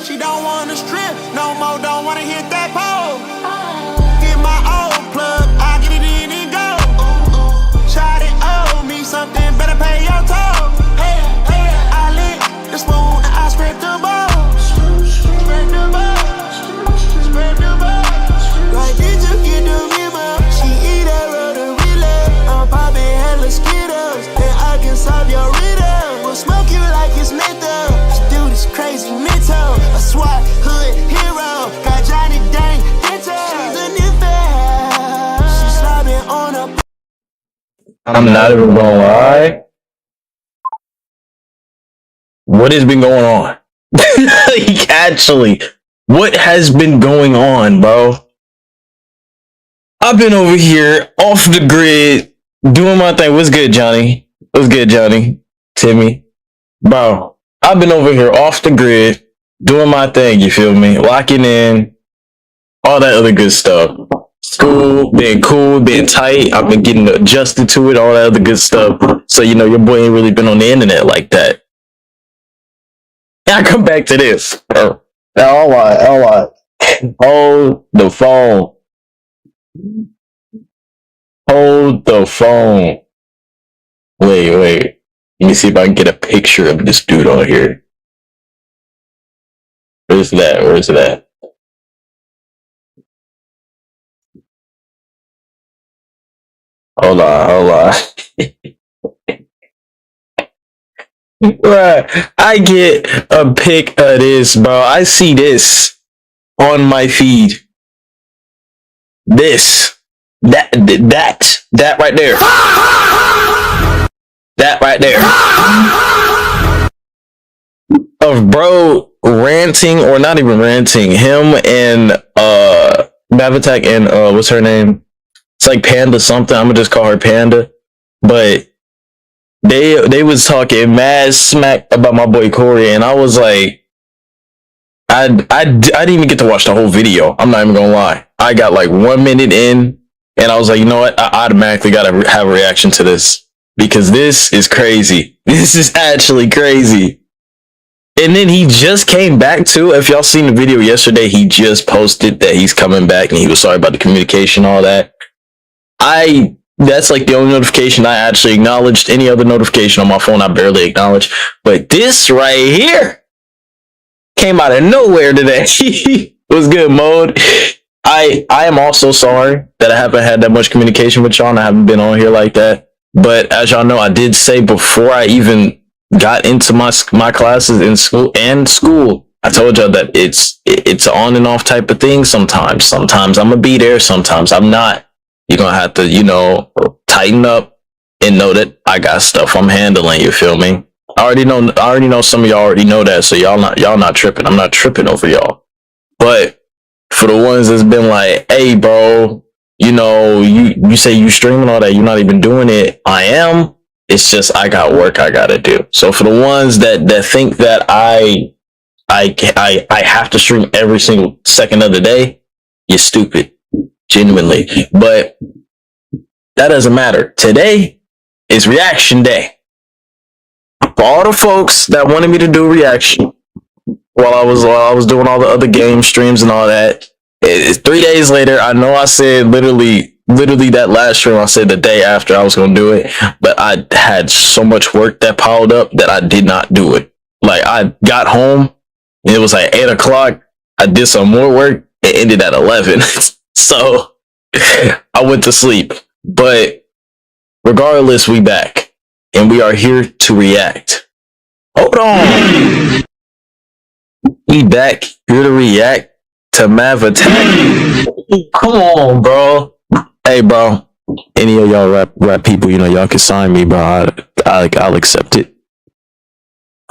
She don't wanna strip no more, don't wanna hit that pole. Get my old plug, I get it in and go. Shawty owe me something, better pay your toll. I lick the spoon and I scrape the balls. Scrape the balls, scrape the balls. Like did you get the memo? She eat that Rotorilla. I'm popping hella Skittles, and I can solve your riddle. We'll smoke you like it's menthol. This dude is crazy mental. A SWAT hood hero. Got Johnny Dang Ditto. She's a new fan. She's slobbing on a. I'm not even gonna lie. What has been going on? Like, actually, what has been going on, bro? I've been over here off the grid doing my thing. What's good, Johnny? What's good, Johnny? Timmy? Bro, I've been over here off the grid doing my thing, you feel me? Locking in, all that other good stuff. School, being cool, being tight. I've been getting adjusted to it, all that other good stuff. So, you know, your boy ain't really been on the internet like that. And I come back to this. Now, I'll lie. Hold the phone. Hold the phone. Wait. Let me see if I can get a picture of this dude on here. Where's that? Hold on. Bruh, I get a pic of this, bro. I see this on my feed. That right there. That right there. Of bro ranting, or not even ranting, him and Mavatak and what's her name? It's like Panda something. I'm gonna just call her Panda. But they was talking mad smack about my boy Corey, and I was like, I didn't even get to watch the whole video. I'm not even gonna lie. I got like 1 minute in, and I was like, you know what? I automatically gotta have a reaction to this, because this is crazy. This is actually crazy. And then he just came back too. If y'all seen the video yesterday, he just posted that he's coming back and he was sorry about the communication, all that. That's like the only notification I actually acknowledged. Any other notification on my phone, I barely acknowledge. But this right here came out of nowhere today. What's good, Mode? I am also sorry that I haven't had that much communication with y'all and I haven't been on here like that. But as y'all know, I did say before I even got into my classes in school, I told y'all that it's an on and off type of thing sometimes. Sometimes I'm gonna be there, sometimes I'm not. You're gonna have to, you know, tighten up and know that I got stuff I'm handling, you feel me? I already know some of y'all already know that, so y'all not tripping. I'm not tripping over y'all. But for the ones that's been like, hey bro, you know, you say you streaming all that, you're not even doing it. I am. It's just I got work I gotta do. So for the ones that think that I have to stream every single second of the day, you're stupid. Genuinely. But that doesn't matter. Today is reaction day. For all the folks that wanted me to do reaction while I was doing all the other game streams and all that, it's 3 days later. I know I said literally that last stream, I said the day after I was gonna do it, but I had so much work that piled up that I did not do it. Like, I got home and it was like 8 o'clock. I did some more work. It ended at 11. So I went to sleep. But regardless, we back. And we are here to react. Hold on. We back here to react to Mavatak. Come on, bro. Hey, bro. Any of y'all rap people, you know, y'all can sign me, bro. I'll accept it.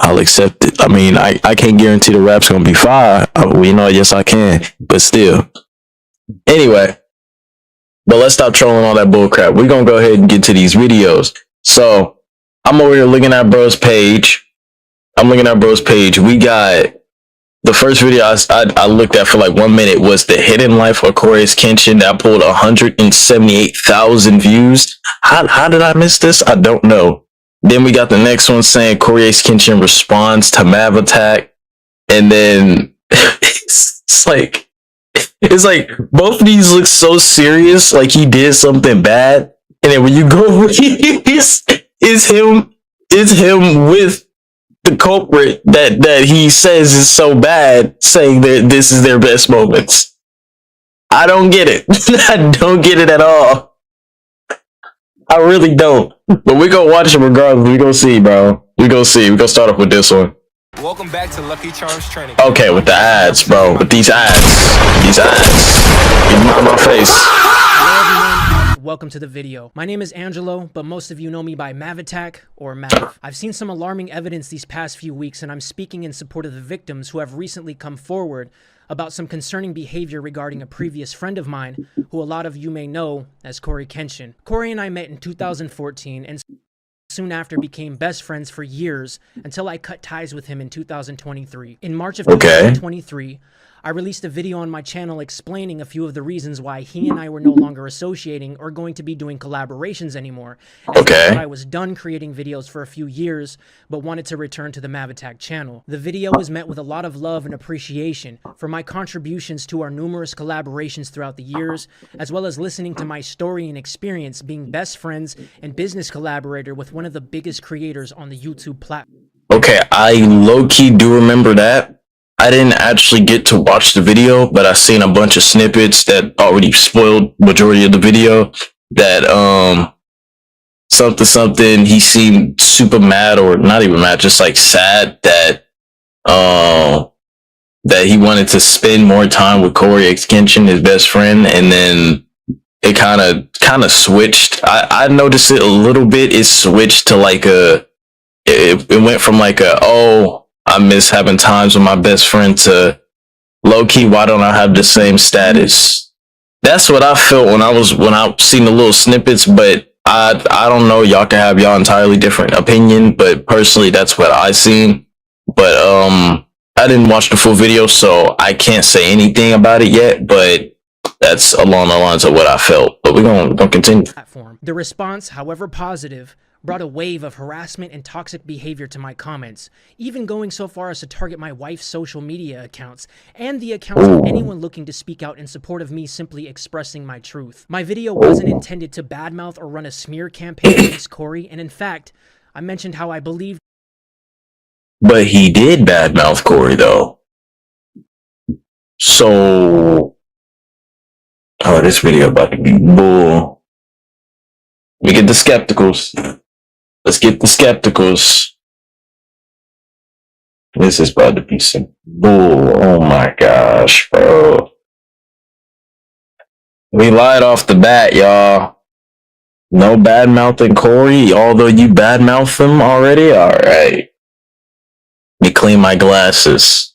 I'll accept it. I mean, I can't guarantee the rap's gonna be fire. You know, yes I can, but still. Anyway, but let's stop trolling all that bullcrap. We're gonna go ahead and get to these videos. So I'm over here looking at bro's page. We got the first video I looked at for like 1 minute was the hidden life of Coriace Kenshin that pulled 178,000 views. How did I miss this? I don't know. Then we got the next one saying Coriace Kenshin responds to Mavatak. And then it's like both of these look so serious, like he did something bad, and then when you go, is him with the culprit that he says is so bad, saying that this is their best moments. I don't get it. I don't get it at all. I really don't. But we gonna watch it regardless. We gonna see, bro. We gonna see. We gonna start off with this one. Welcome back to Lucky Charms Training. Okay, with the ads, bro. With these ads. These ads. Get them out of my face. Hello everyone, welcome to the video. My name is Angelo, but most of you know me by Mav or Mav. I've seen some alarming evidence these past few weeks, and I'm speaking in support of the victims who have recently come forward about some concerning behavior regarding a previous friend of mine, who a lot of you may know as Corey Kenshin. Corey and I met in 2014, and soon after became best friends for years until I cut ties with him in 2023. In March of 2023, I released a video on my channel explaining a few of the reasons why he and I were no longer associating or going to be doing collaborations anymore. I was done creating videos for a few years, but wanted to return to the Mav channel. The video was met with a lot of love and appreciation for my contributions to our numerous collaborations throughout the years, as well as listening to my story and experience being best friends and business collaborator with one of the biggest creators on the YouTube platform. Okay, I low-key do remember that. I didn't actually get to watch the video, but I seen a bunch of snippets that already spoiled majority of the video. That something he seemed super mad, or not even mad, just like sad that that he wanted to spend more time with Corey X Kenshin, his best friend, and then it kind of switched. I noticed it a little bit. It switched to like it went from like I miss having times with my best friend to low-key, why don't I have the same status? That's what I felt when I seen the little snippets, but I don't know, y'all can have y'all entirely different opinion, but personally that's what I seen. But I didn't watch the full video, so I can't say anything about it yet, but that's along the lines of what I felt. But we're gonna continue. The response, however positive, brought a wave of harassment and toxic behavior to my comments, even going so far as to target my wife's social media accounts and the accounts of anyone looking to speak out in support of me simply expressing my truth. My video wasn't intended to badmouth or run a smear campaign against Corey, and in fact, I mentioned how I believed. But he did badmouth Corey though. So, this video about to be bull. We get the skepticals. Let's get the skepticals. This is about to be some bull. Oh my gosh, bro. We lied off the bat, y'all. No bad mouthing Corey, although you bad mouthed him already? Alright. Let me clean my glasses.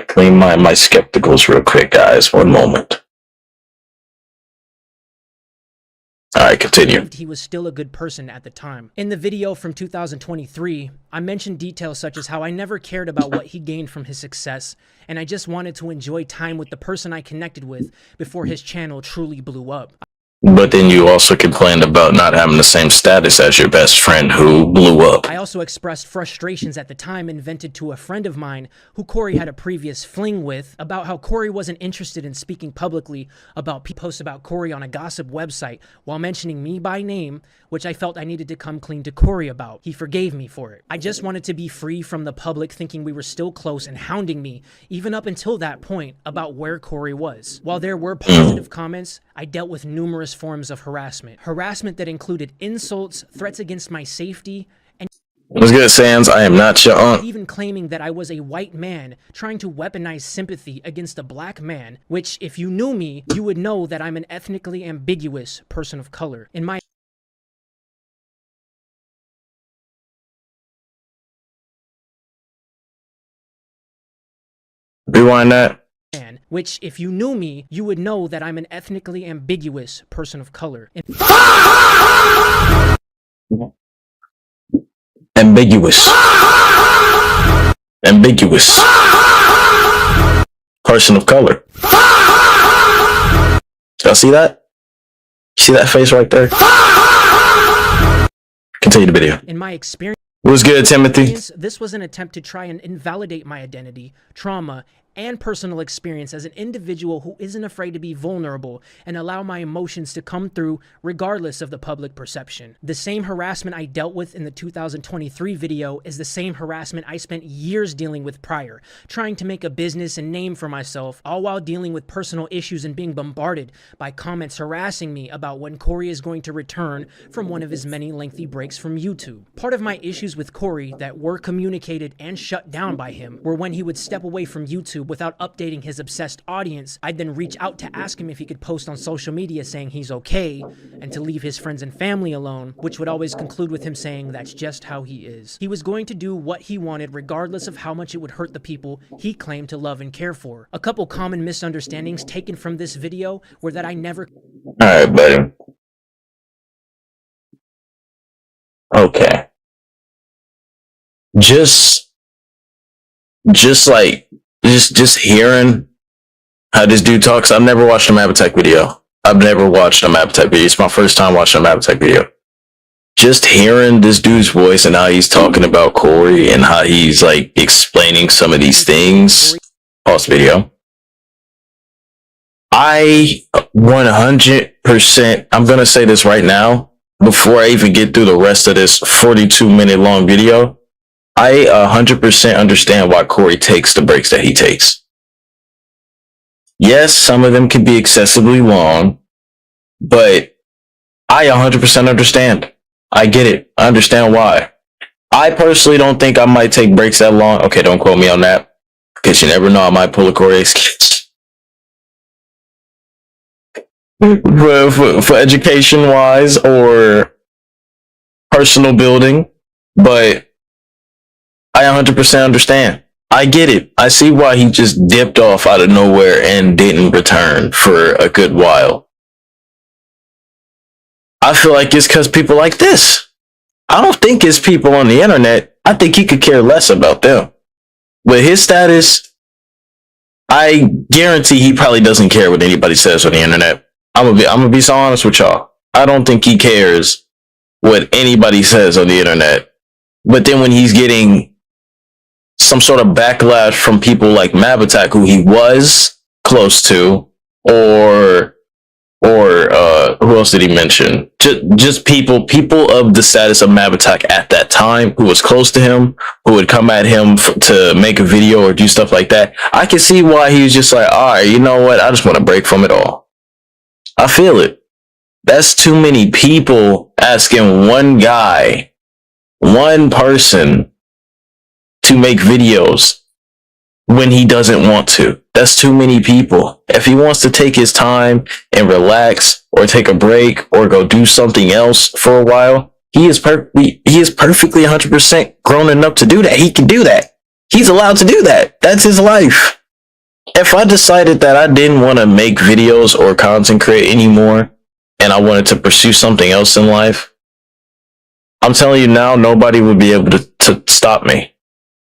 Clean my skepticals real quick, guys. One moment. Alright, continue. He was still a good person at the time. In the video from 2023, I mentioned details such as how I never cared about what he gained from his success, and I just wanted to enjoy time with the person I connected with before his channel truly blew up. But then you also complained about not having the same status as your best friend who blew up. I also expressed frustrations at the time and vented to a friend of mine who Corey had a previous fling with about how Corey wasn't interested in speaking publicly about posts about Corey on a gossip website while mentioning me by name, which I felt I needed to come clean to Corey about. He forgave me for it. I just wanted to be free from the public thinking we were still close and hounding me, even up until that point, about where Corey was. While there were positive comments, I dealt with numerous forms of harassment. Harassment that included insults, threats against my safety, and what's good, Sans? I am not your aunt. Even claiming that I was a white man trying to weaponize sympathy against a black man, which, if you knew me, you would know that I'm an ethnically ambiguous person of color. In my Rewind that. Which, if you knew me, you would know that I'm an ethnically ambiguous person of color. Ambiguous. Ambiguous. Person of color. Y'all see that? See that face right there? Continue the video. In my experience, What's good, Timothy? This was an attempt to try and invalidate my identity, trauma, and personal experience as an individual who isn't afraid to be vulnerable and allow my emotions to come through regardless of the public perception. The same harassment I dealt with in the 2023 video is the same harassment I spent years dealing with prior, trying to make a business and name for myself, all while dealing with personal issues and being bombarded by comments harassing me about when Corey is going to return from one of his many lengthy breaks from YouTube. Part of my issues with Corey that were communicated and shut down by him were when he would step away from YouTube without updating his obsessed audience. I'd then reach out to ask him if he could post on social media saying he's okay and to leave his friends and family alone, which would always conclude with him saying that's just how he is. He was going to do what he wanted regardless of how much it would hurt the people he claimed to love and care for. A couple common misunderstandings taken from this video were that I never... Alright, buddy. Okay. Just hearing how this dude talks. I've never watched a Map Attack video. It's my first time watching a Map Attack video. Just hearing this dude's voice and how he's talking about Corey and how he's like explaining some of these things. Pause video. I 100%, I'm gonna say this right now, before I even get through the rest of this 42-minute long video. I 100% understand why Corey takes the breaks that he takes. Yes, some of them can be excessively long, but I 100% understand. I get it. I understand why. I personally don't think I might take breaks that long. Okay, don't quote me on that, because you never know. I might pull a Corey sketch. for education-wise or personal building, but I 100% understand. I get it. I see why he just dipped off out of nowhere and didn't return for a good while. I feel like it's because people like this. I don't think it's people on the internet. I think he could care less about them. With his status, I guarantee he probably doesn't care what anybody says on the internet. I'm gonna be so honest with y'all. I don't think he cares what anybody says on the internet. But then when he's getting some sort of backlash from people like Map Attack, who he was close to, or who else did he mention? Just people of the status of Map Attack at that time, who was close to him, who would come at him to make a video or do stuff like that. I can see why he was just like, all right, you know what? I just want to break from it all. I feel it. That's too many people asking one guy, one person, to make videos when he doesn't want to. That's too many people. If he wants to take his time and relax or take a break or go do something else for a while, he is perfectly 100% grown enough to do that. He can do that. He's allowed to do that. That's his life. If I decided that I didn't want to make videos or content create anymore and I wanted to pursue something else in life, I'm telling you now, nobody would be able to stop me.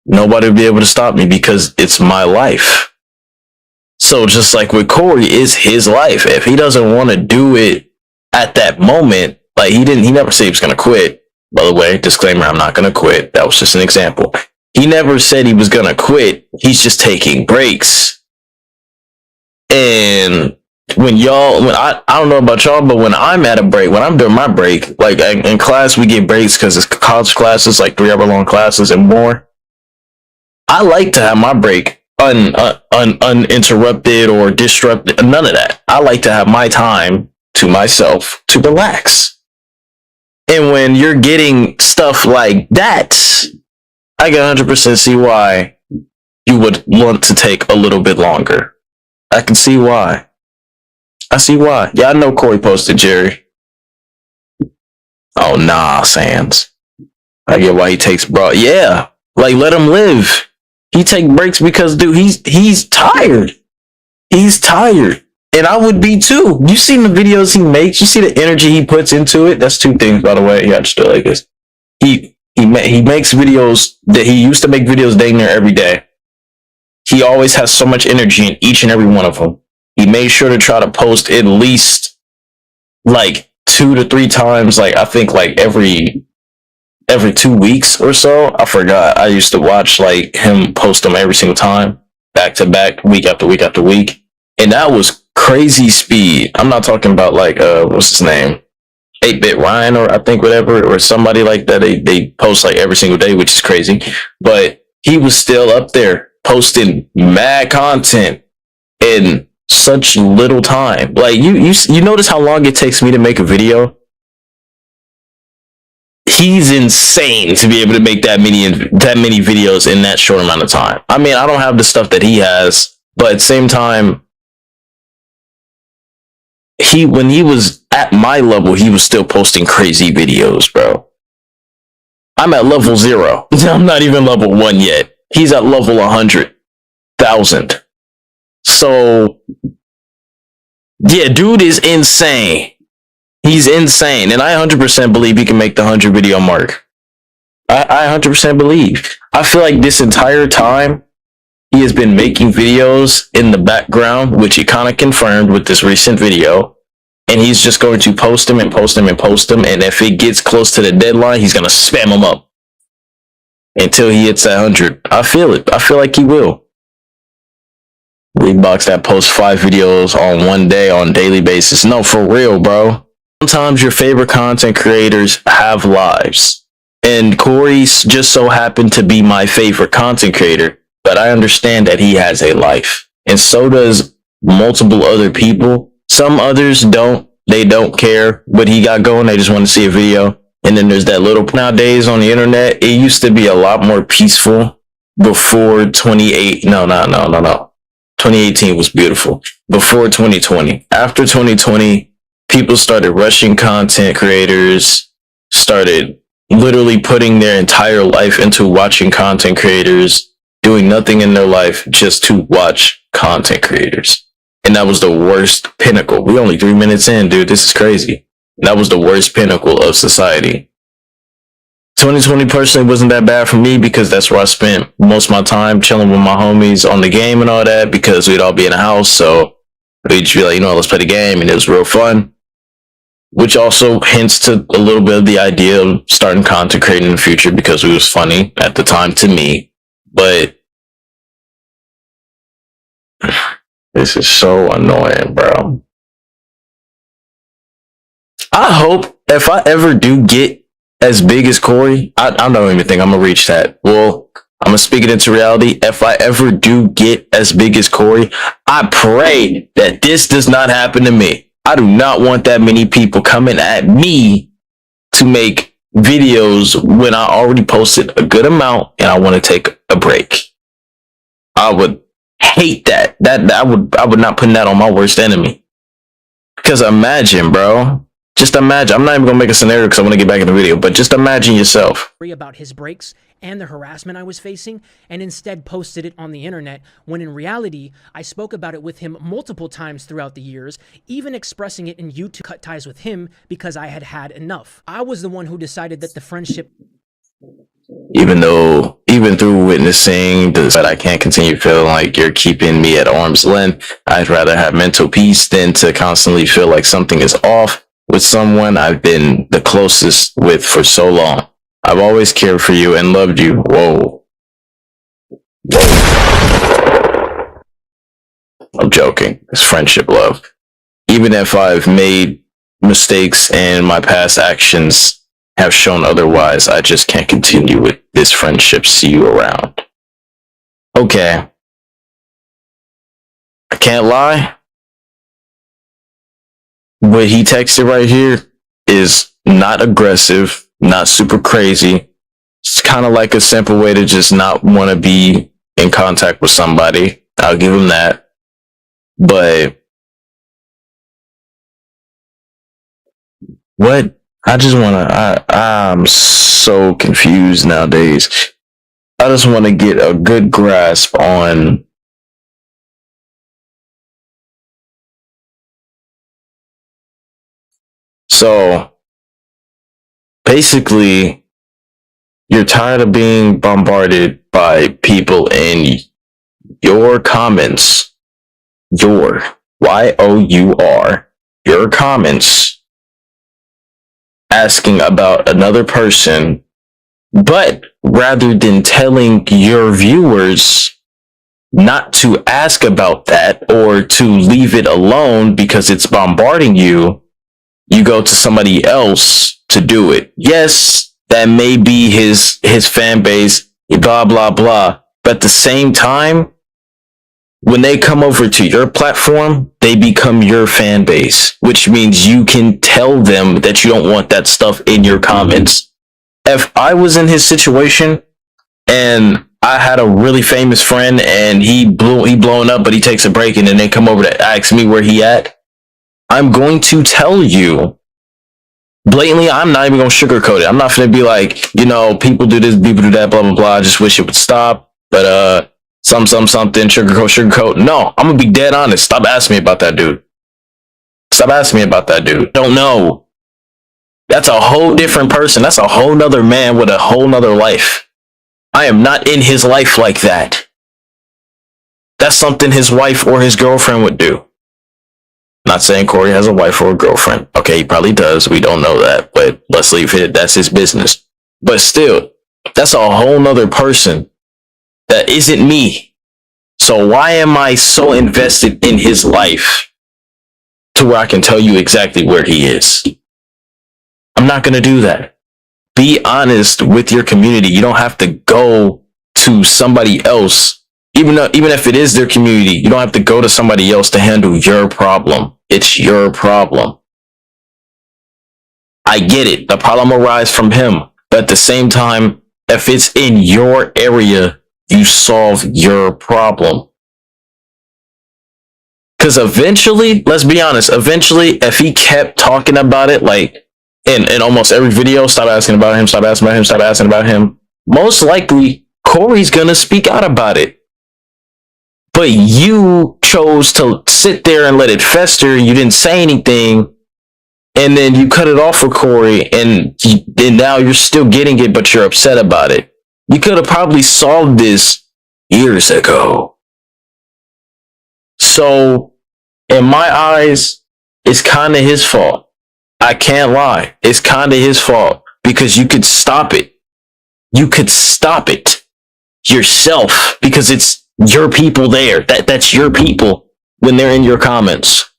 Nobody would be able to stop me because it's my life. So just like with Corey, it's his life. If he doesn't want to do it at that moment, like he never said he was going to quit. By the way, disclaimer, I'm not going to quit. That was just an example. He never said he was going to quit. He's just taking breaks. And I don't know about y'all, but when I'm at a break, when I'm doing my break, like in class, we get breaks because it's college classes, like 3-hour long classes and more. I like to have my break uninterrupted or disrupted. None of that. I like to have my time to myself to relax. And when you're getting stuff like that, I can 100% see why you would want to take a little bit longer. I can see why. I see why. Yeah, I know Corey posted Jerry. Oh, nah, Sands. I get why he takes yeah. Like, let him live. He take breaks because, dude, he's tired. He's tired. And I would be too. You seen the videos he makes? You see the energy he puts into it? That's two things, by the way. Yeah, just like this. He makes videos that he used to make videos dang near every day. He always has so much energy in each and every one of them. He made sure to try to post at least like 2 to 3 times, like I think like every every 2 weeks or so. I forgot. I used to watch like him post them every single time, back to back, week after week after week. And that was crazy speed. I'm not talking about like what's his name? 8-Bit Ryan, or I think whatever, or somebody like that. They post like every single day, which is crazy. But he was still up there posting mad content in such little time. Like you notice how long it takes me to make a video? He's insane to be able to make that many videos in that short amount of time. I mean, I don't have the stuff that he has, but at the same time, when he was at my level, he was still posting crazy videos, bro. I'm at level 0. I'm not even level 1 yet. He's at level 100,000. So, yeah, dude is insane. He's insane. And I 100% believe he can make the 100 video mark. I 100% believe. I feel like this entire time, he has been making videos in the background, which he kind of confirmed with this recent video. And he's just going to post them and post them and post them. And if it gets close to the deadline, he's going to spam them up until he hits that 100. I feel it. I feel like he will. Big Box that posts 5 videos on one day on a daily basis. No, for real, bro. Sometimes your favorite content creators have lives. And Corey just so happened to be my favorite content creator, but I understand that he has a life. And so does multiple other people. Some others don't. They don't care what he got going. They just want to see a video. And then there's that little nowadays on the internet. It used to be a lot more peaceful before 2018 was beautiful. Before 2020. After 2020, people started rushing content creators, started literally putting their entire life into watching content creators, doing nothing in their life just to watch content creators. And that was the worst pinnacle. We're only 3 minutes in, dude. This is crazy. That was the worst pinnacle of society. 2020 personally wasn't that bad for me because that's where I spent most of my time chilling with my homies on the game and all that, because we'd all be in the house. So we'd just be like, let's play the game. And it was real fun, which also hints to a little bit of the idea of starting content creating in the future, because it was funny at the time to me. But this is so annoying, bro. I hope if I ever do get as big as Corey, I don't even think I'm going to reach that. Well, I'm going to speak it into reality. If I ever do get as big as Corey, I pray that this does not happen to me. I do not want that many people coming at me to make videos when I already posted a good amount and I want to take a break. I would hate that. I would not put that on my worst enemy. Because imagine, bro. Just imagine. I'm not even going to make a scenario because I want to get back in the video, but just imagine yourself. About his breaks and the harassment I was facing, and instead posted it on the internet, when in reality, I spoke about it with him multiple times throughout the years, even expressing it in YouTube. Cut ties with him because I had had enough. I was the one who decided that the friendship... Even through witnessing that I can't continue feeling like you're keeping me at arm's length, I'd rather have mental peace than to constantly feel like something is off with someone I've been the closest with for so long. I've always cared for you and loved you. Whoa. I'm joking. It's friendship love. Even if I've made mistakes and my past actions have shown otherwise, I just can't continue with this friendship. See you around. Okay. I can't lie. What he texted right here is not aggressive, not super crazy. It's kind of like a simple way to just not want to be in contact with somebody. I'll give him that. But what? I'm so confused nowadays. I just want to get a good grasp on so basically you're tired of being bombarded by people in your comments, your comments, asking about another person But rather than telling your viewers not to ask about that or to leave it alone because it's bombarding you, you go to somebody else to do it. Yes, that may be his fan base, blah, blah, blah. But at the same time, when they come over to your platform, they become your fan base, which means you can tell them that you don't want that stuff in your comments. If I was in his situation and I had a really famous friend and he blown up, but he takes a break and then they come over to ask me where he at, I'm going to tell you blatantly. I'm not even going to sugarcoat it. I'm not going to be like, you know, people do this, people do that, blah, blah, blah. I just wish it would stop. But, something, sugarcoat. No, I'm going to be dead honest. Stop asking me about that dude. Stop asking me about that dude. Don't know. That's a whole different person. That's a whole nother man with a whole nother life. I am not in his life like that. That's something his wife or his girlfriend would do. Not saying Corey has a wife or a girlfriend. Okay, he probably does. We don't know that, but let's leave it. That's his business. But still, that's a whole nother person that isn't me. So why am I so invested in his life to where I can tell you exactly where he is? I'm not going to do that. Be honest with your community. You don't have to go to somebody else. Even if it is their community, you don't have to go to somebody else to handle your problem. It's your problem. I get it. The problem arises from him. But at the same time, if it's in your area, you solve your problem. Because eventually, let's be honest, if he kept talking about it, like in almost every video, stop asking about him, stop asking about him, stop asking about him, most likely Corey's gonna speak out about it. But you chose to sit there and let it fester. You didn't say anything. And then you cut it off for Corey. And now you're still getting it, but you're upset about it. You could have probably solved this years ago. So, in my eyes, it's kind of his fault. I can't lie. It's kind of his fault because you could stop it. You could stop it yourself because it's your people there. That's your people when they're in your comments.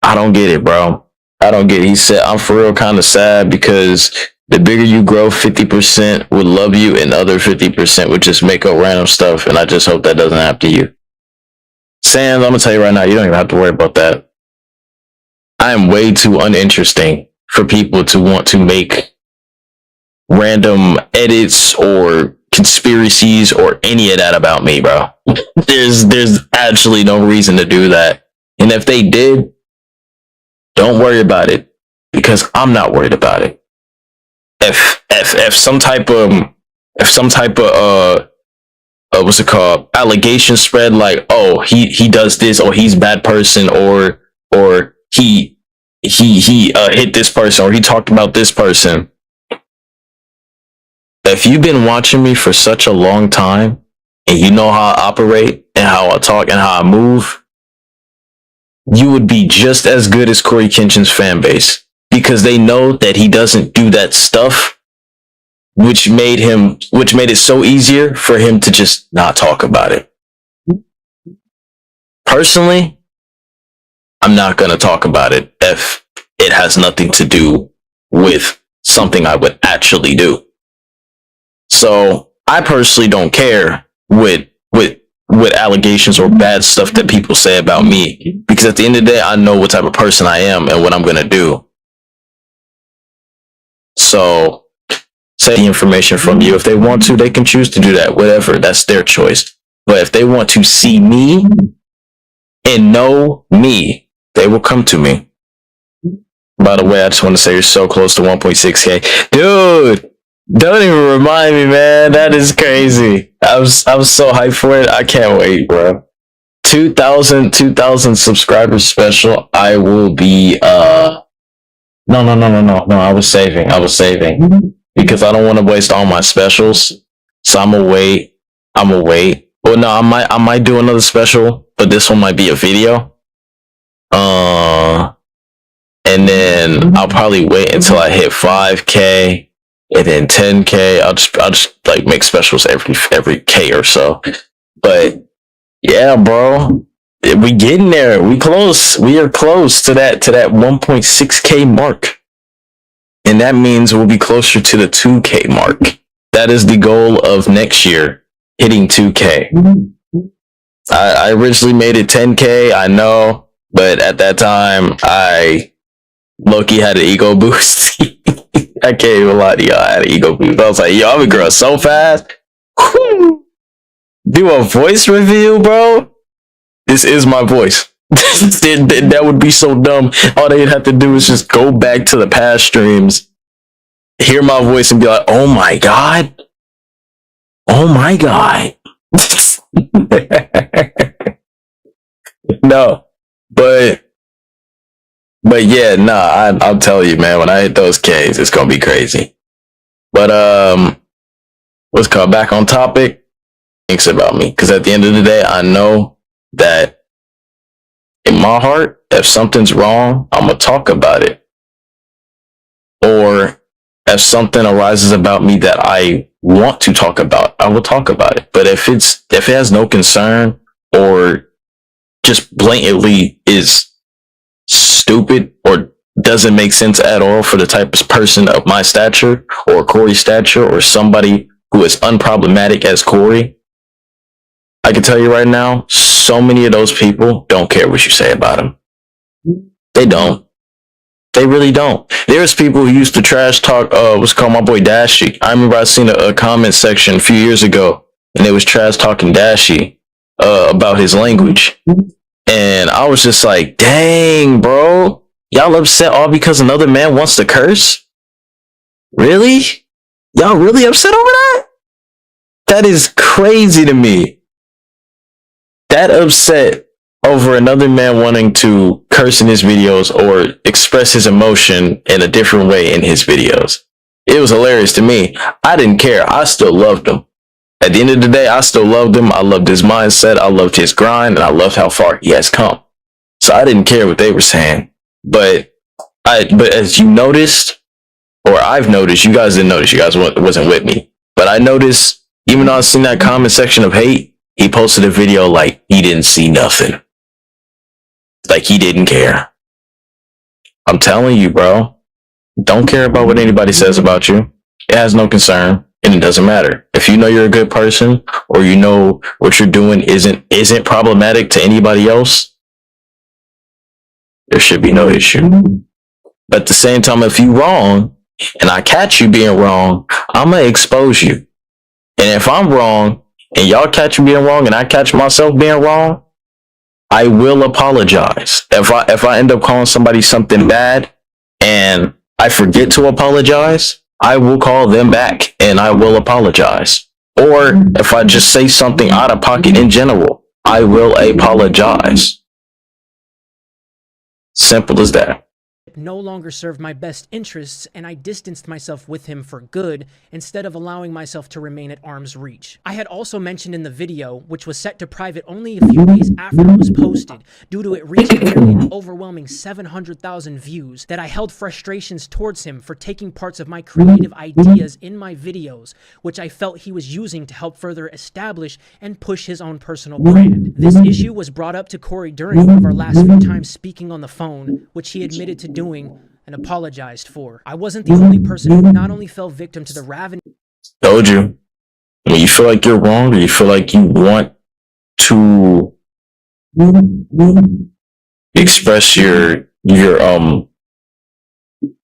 I don't get it, bro. I don't get it. He said, I'm for real kind of sad because the bigger you grow, 50% would love you and other 50% would just make up random stuff. And I just hope that doesn't happen to you. Sans, I'm going to tell you right now, you don't even have to worry about that. I am way too uninteresting for people to want to make random edits or conspiracies or any of that about me, bro. There's actually no reason to do that. And if they did, don't worry about it because I'm not worried about it. If some type of what's it called, allegation spread, like, oh, he does this, or he's a bad person, or he hit this person, or he talked about this person. If you've been watching me for such a long time and you know how I operate and how I talk and how I move, you would be just as good as Corey Kenshin's fan base because they know that he doesn't do that stuff, which made it so easier for him to just not talk about it. Personally, I'm not going to talk about it if it has nothing to do with something I would actually do. So I personally don't care with allegations or bad stuff that people say about me, because at the end of the day, I know what type of person I am and what I'm going to do. So say the information from you. If they want to, they can choose to do that, whatever. That's their choice. But if they want to see me and know me, they will come to me. By the way, I just want to say you're so close to 1.6K. Dude, don't even remind me, man. That is crazy. I was so hyped for it. I can't wait, bro. 2,000 subscribers special. I will be, no. I was saving because I don't want to waste all my specials. So I'm gonna wait. Well, no, I might do another special, but this one might be a video. And then I'll probably wait until I hit 5K. and then 10K. I'll just like make specials every K or so. But yeah, bro, we getting there. We close. We are close to that 1.6K mark, and that means we'll be closer to the 2K mark. That is the goal of next year, hitting 2K. I originally made it 10K, I know, but at that time, I low-key had an ego boost. I can't even lie to y'all, I had an ego boost. I was like, yo, I'm gonna grow so fast. Whew. Do a voice review, bro? This is my voice. That would be so dumb. All they'd have to do is just go back to the past streams, hear my voice, and be like, oh my god. Oh my god. No, but yeah, nah, I'll tell you, man, when I hit those Ks, it's gonna be crazy. But let's come back on topic. Thinks about me, because at the end of the day, I know that in my heart, if something's wrong, I'm gonna talk about it. Or if something arises about me that I want to talk about, I will talk about it. But if it has no concern or just blatantly is stupid or doesn't make sense at all for the type of person of my stature or Corey's stature or somebody who is unproblematic as Corey, I can tell you right now, so many of those people don't care what you say about them. They don't. They really don't. There's people who used to trash talk, what's called my boy Dashy. I remember I seen a comment section a few years ago, and it was trash talking Dashy about his language. And I was just like, dang, bro. Y'all upset all because another man wants to curse? Really? Y'all really upset over that? That is crazy to me. That upset over another man wanting to curse in his videos or express his emotion in a different way in his videos. It was hilarious to me. I didn't care. I still loved him. At the end of the day, I still loved him. I loved his mindset. I loved his grind, and I loved how far he has come. So I didn't care what they were saying. But as you noticed, or I've noticed, you guys didn't notice, you guys wasn't with me. But I noticed, even though I seen that comment section of hate, he posted a video like he didn't see nothing. Like he didn't care. I'm telling you, bro. Don't care about what anybody says about you. It has no concern, and it doesn't matter. If you know you're a good person, or you know what you're doing isn't problematic to anybody else, there should be no issue. But at the same time, if you're wrong, and I catch you being wrong, I'm gonna expose you. And if I'm wrong, and y'all catch me being wrong, and I catch myself being wrong, I will apologize. If I end up calling somebody something bad and I forget to apologize, I will call them back and I will apologize. Or if I just say something out of pocket in general, I will apologize. Simple as that. No longer served my best interests, and I distanced myself with him for good instead of allowing myself to remain at arm's reach. I had also mentioned in the video, which was set to private only a few days after it was posted, due to it reaching nearly an overwhelming 700,000 views, that I held frustrations towards him for taking parts of my creative ideas in my videos, which I felt he was using to help further establish and push his own personal brand. This issue was brought up to Corey during one of our last few times speaking on the phone, which he admitted to doing and apologized for. I wasn't the only person who not only fell victim to the ravening. Told you. When you feel like you're wrong, or you feel like you want to express your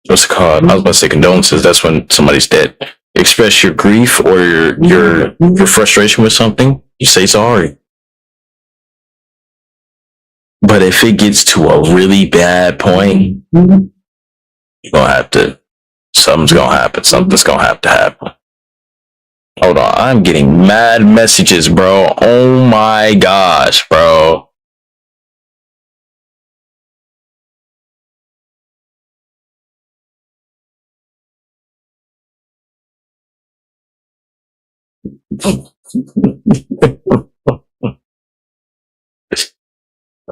what's it called? I was about to say condolences. That's when somebody's dead. Express your grief or your frustration with something. You say sorry. But if it gets to a really bad point, you're gonna have to, something's gonna happen. Something's gonna have to happen. Hold on, I'm getting mad messages, bro. Oh my gosh, bro.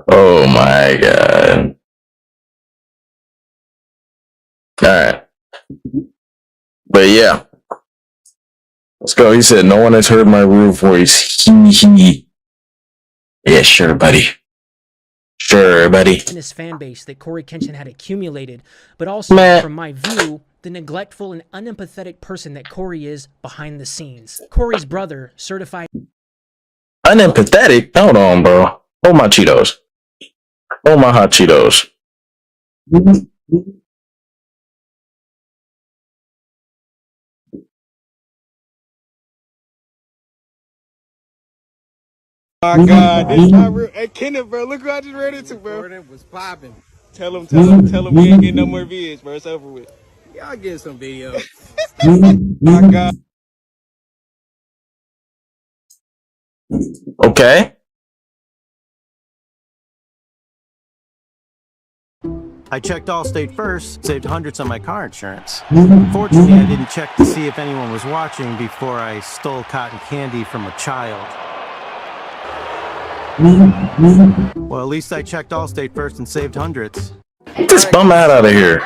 Oh my god. Alright. But yeah. Let's go. He said, no one has heard my real voice. He. Yeah, sure, buddy. Sure, buddy. This fan base that Corey Kenshin had accumulated, but also, from my view, the neglectful and unempathetic person that Corey is behind the scenes. Corey's brother, certified... Unempathetic? Hold on, bro. Hold my Cheetos. Hold my hot Cheetos. My God, this not real. Hey, Kenneth, bro, look who I just ran into, bro. Jordan was popping. Tell him we ain't getting no more vids, bro. It's over with. Y'all getting some videos. My God. Okay. I checked Allstate first, saved hundreds on my car insurance. Fortunately, I didn't check to see if anyone was watching before I stole cotton candy from a child. Well, at least I checked Allstate first and saved hundreds. Get this bum out of here.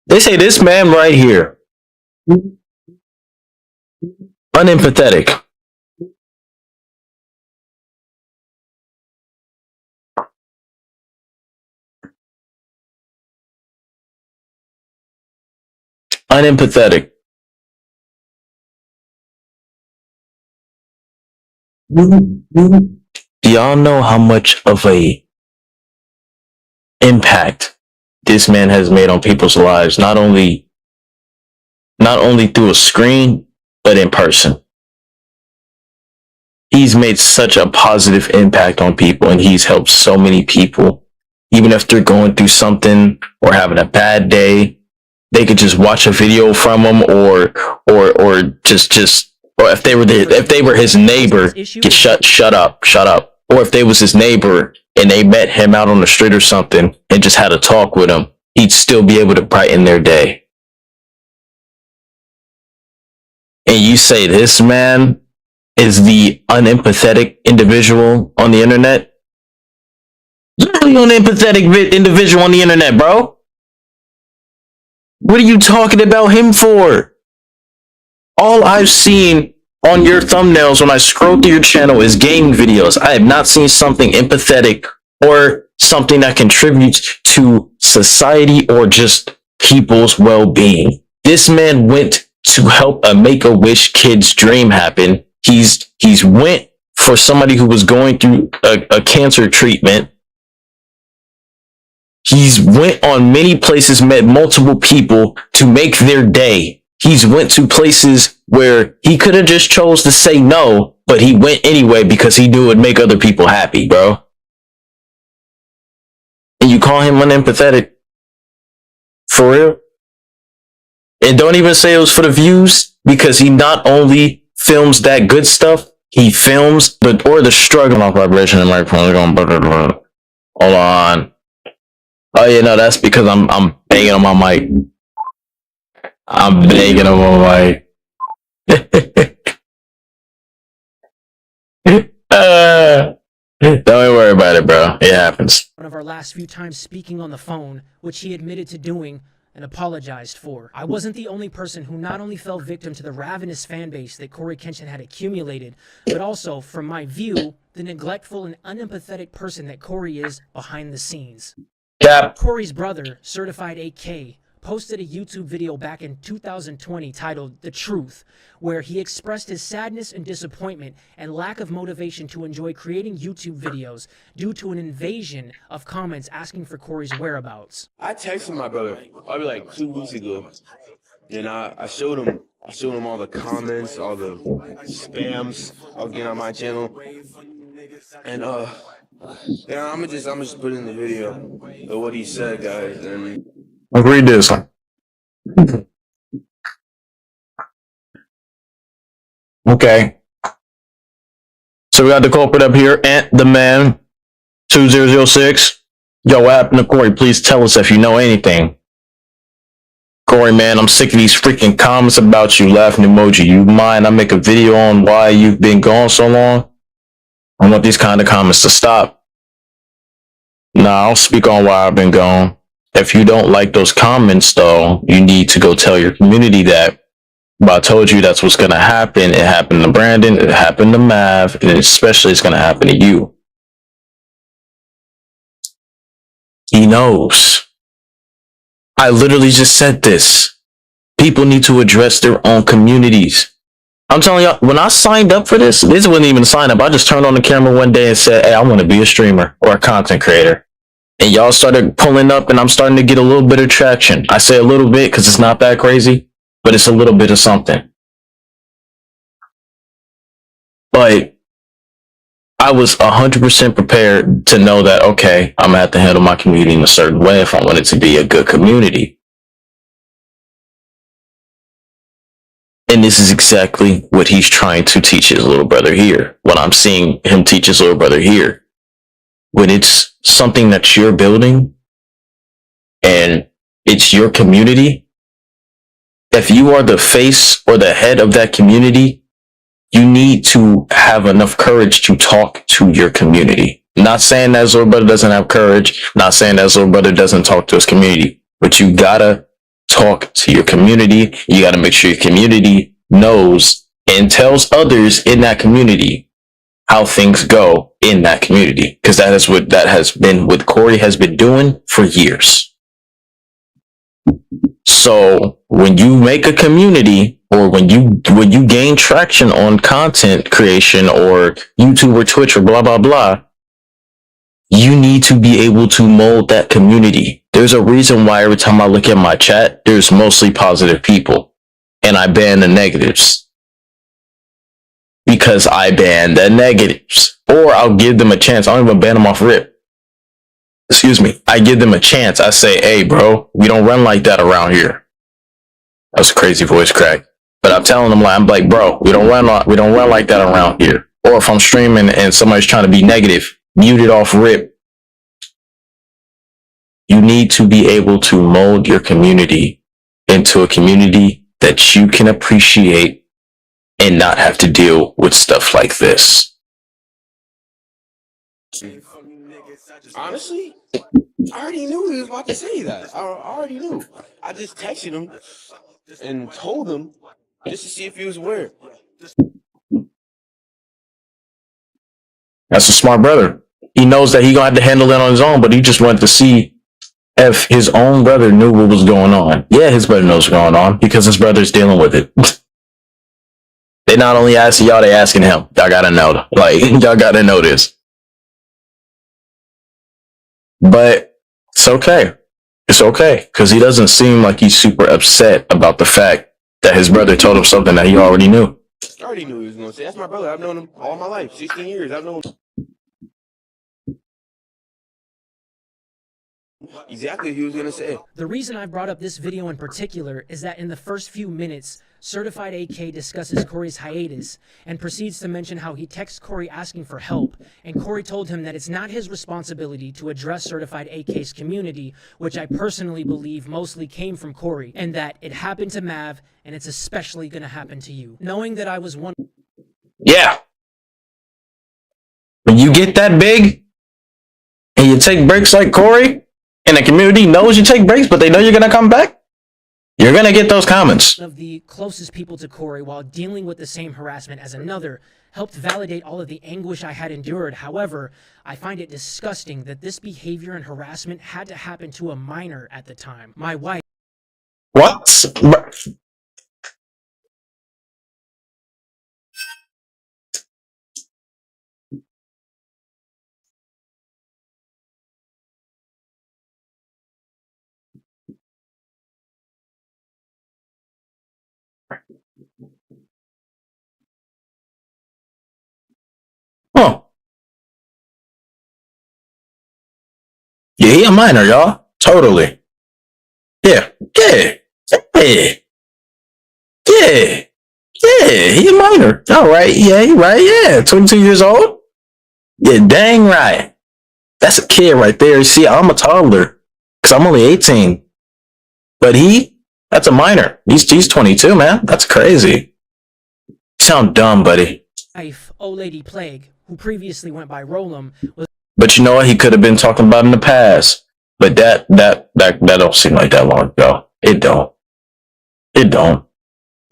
They say this man right here. Unempathetic. Unempathetic. Do y'all know how much of a impact this man has made on people's lives? Not only through a screen, but in person. He's made such a positive impact on people, and he's helped so many people. Even if they're going through something or having a bad day, they could just watch a video from him, or if they were his neighbor, get shut up. Or if they was his neighbor and they met him out on the street or something and just had a talk with him, he'd still be able to brighten their day. And you say this man is the unempathetic individual on the internet? Literally unempathetic individual on the internet, bro. What are you talking about him for? All I've seen on your thumbnails when I scroll through your channel is gaming videos. I have not seen something empathetic or something that contributes to society or just people's well-being. This man went to help a Make-A-Wish kid's dream happen. He's went for somebody who was going through a cancer treatment. He's went on many places, met multiple people to make their day. He's went to places where he could have just chose to say no, but he went anyway because he knew it would make other people happy, bro. And you call him unempathetic? For real? And don't even say it was for the views, because he not only films that good stuff, he films the struggle off vibration in my phone. Hold on. Oh yeah, no, that's because I'm banging on my mic. I'm banging on my mic. Don't worry about it, bro. It happens. One of our last few times speaking on the phone, which he admitted to doing and apologized for. I wasn't the only person who not only fell victim to the ravenous fan base that Corey Kenshin had accumulated, but also, from my view, the neglectful and unempathetic person that Corey is behind the scenes. Cap. Corey's brother, Certified AK, posted a YouTube video back in 2020 titled The Truth, where he expressed his sadness and disappointment and lack of motivation to enjoy creating YouTube videos due to an invasion of comments asking for Corey's whereabouts. I texted my brother probably like 2 weeks ago, and I showed him all the comments, all the spams I was getting on my channel, and yeah, I'm gonna just put in the video of what he said, guys, and Let's read this. Okay. So we got the culprit up here, Ant the Man 2006. Yo, what happened to Corey? Please tell us if you know anything. Corey, man, I'm sick of these freaking comments about you. Laughing emoji. You mind I make a video on why you've been gone so long? I want these kind of comments to stop. Now, I'll speak on why I've been gone. If you don't like those comments, though, you need to go tell your community that. But I told you that's what's going to happen. It happened to Brandon. It happened to Mav. And especially it's going to happen to you. He knows. I literally just said this. People need to address their own communities. I'm telling y'all, when I signed up for this wasn't even a sign up. I just turned on the camera one day and said, hey, I want to be a streamer or a content creator. And y'all started pulling up and I'm starting to get a little bit of traction. I say a little bit because it's not that crazy, but it's a little bit of something. But I was 100% prepared to know that, okay, I'm going to have to handle my community in a certain way if I want it to be a good community. And this is exactly what he's trying to teach his little brother here. What I'm seeing him teach his little brother here. When it's something that you're building and it's your community, if you are the face or the head of that community, you need to have enough courage to talk to your community. Not saying that his little brother doesn't have courage, not saying that his little brother doesn't talk to his community, but you gotta talk to your community. You gotta make sure your community knows and tells others in that community how things go in that community. Because that is what Corey has been doing for years. So when you make a community or when you gain traction on content creation or YouTube or Twitch or blah, blah, blah, you need to be able to mold that community. There's a reason why every time I look at my chat, there's mostly positive people and I ban the negatives because I ban the negatives, or I'll give them a chance. I don't even ban them off rip. Excuse me. I give them a chance. I say, hey, bro, we don't run like that around here. That was a crazy voice crack. But I'm telling them, I'm like, bro, we don't run like that around here. Or if I'm streaming and somebody's trying to be negative, mute it off rip. You need to be able to mold your community into a community that you can appreciate and not have to deal with stuff like this. Honestly, I already knew he was about to say that. I already knew. I just texted him and told him just to see if he was aware. That's a smart brother. He knows that he gonna have to handle it on his own, but he just wanted to see if his own brother knew what was going on. Yeah, his brother knows what's going on because his brother's dealing with it. They not only asking y'all, they asking him. Y'all gotta know. Like, y'all gotta know this. But it's okay. It's okay. Because he doesn't seem like he's super upset about the fact that his brother told him something that he already knew. I already knew he was going to say. That's my brother. I've known him all my life. 16 years. I've known him. Exactly what he was going to say. The reason I brought up this video in particular is that in the first few minutes, Certified AK discusses Corey's hiatus and proceeds to mention how he texted Corey asking for help, and Corey told him that it's not his responsibility to address Certified AK's community, which I personally believe mostly came from Corey, and that it happened to Mav, and it's especially gonna happen to you. Knowing that I was one... Yeah. When you get that big, and you take breaks like Corey, and the community knows you take breaks, but they know you're gonna come back, you're gonna get those comments. One of the closest people to Corey, while dealing with the same harassment as another, helped validate all of the anguish I had endured. However, I find it disgusting that this behavior and harassment had to happen to a minor at the time. My wife... What? Huh. Yeah, he a minor, y'all. Totally. Yeah. Yeah. Yeah. Yeah. Yeah, he a minor. All right. Yeah, he right. Yeah. 22 years old. Yeah, dang right. That's a kid right there. See, I'm a toddler because I'm only 18. But that's a minor. He's 22, man. That's crazy. You sound dumb, buddy. Wife, Old Lady Plague, who previously went by Rollum, was But you know what? He could have been talking about in the past. But that don't seem like that long ago. It don't. It don't.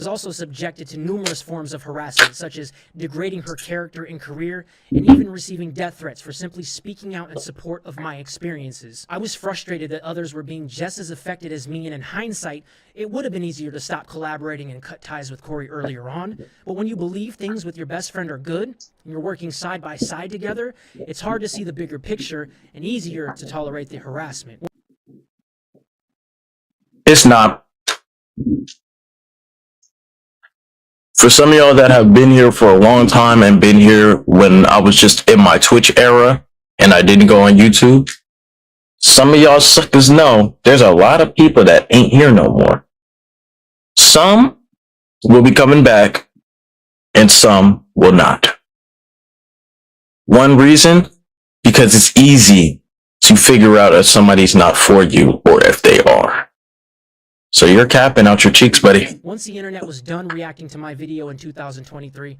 also subjected to numerous forms of harassment, such as degrading her character and career, and even receiving death threats for simply speaking out in support of my experiences. I was frustrated that others were being just as affected as me, and in hindsight, it would have been easier to stop collaborating and cut ties with Corey earlier on. But when you believe things with your best friend are good, and you're working side by side together, it's hard to see the bigger picture and easier to tolerate the harassment. It's not. For some of y'all that have been here for a long time and been here when I was just in my Twitch era and I didn't go on YouTube, some of y'all suckers know there's a lot of people that ain't here no more. Some will be coming back and some will not. One reason, because it's easy to figure out if somebody's not for you or if they are. So you're capping out your cheeks, buddy. Once the internet was done reacting to my video in 2023,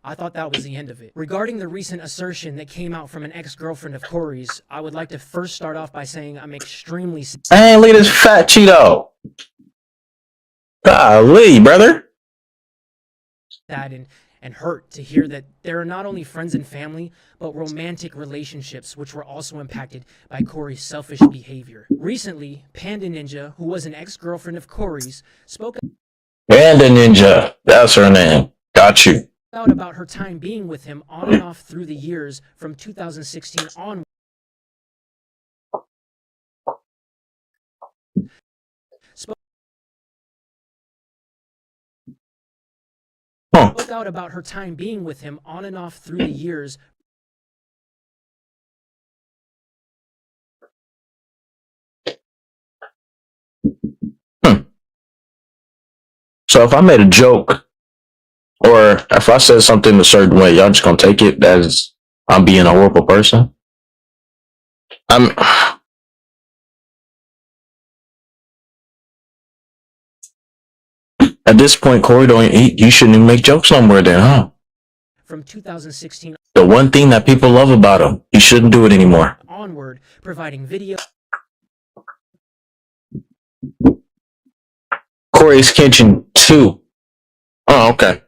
I thought that was the end of it. Regarding the recent assertion that came out from an ex-girlfriend of Corey's, I would like to first start off by saying I'm extremely Hey, look at this fat Cheeto. Golly, brother. sad and hurt to hear that there are not only friends and family, but romantic relationships which were also impacted by Corey's selfish behavior. Recently, Panda Ninja, who was an ex-girlfriend of Corey's, spoke Panda Ninja. That's her name. Got you. out about her time being with him on and off through the years from 2016 on. Spoke out about her time being with him on and off through the years. So if I made a joke or if I said something a certain way, y'all just gonna take it as I'm being a horrible person? At this point, Corey, you shouldn't even make jokes no more then, huh? From 2016 The one thing that people love about him, he shouldn't do it anymore. onward, providing video. Corey's Kitchen 2. Oh, okay.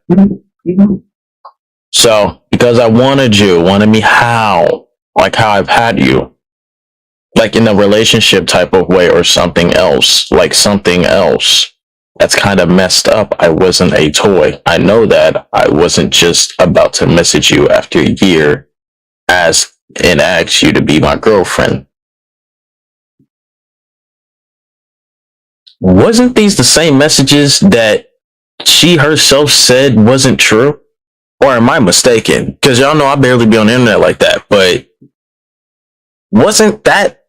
So, because I wanted me how? Like how I've had you. Like in a relationship type of way or something else. Like something else. That's kind of messed up. I wasn't a toy. I know that. I wasn't just about to message you after a year and ask you to be my girlfriend. Wasn't these the same messages that she herself said wasn't true? Or am I mistaken? Because y'all know I barely be on the internet like that, but wasn't that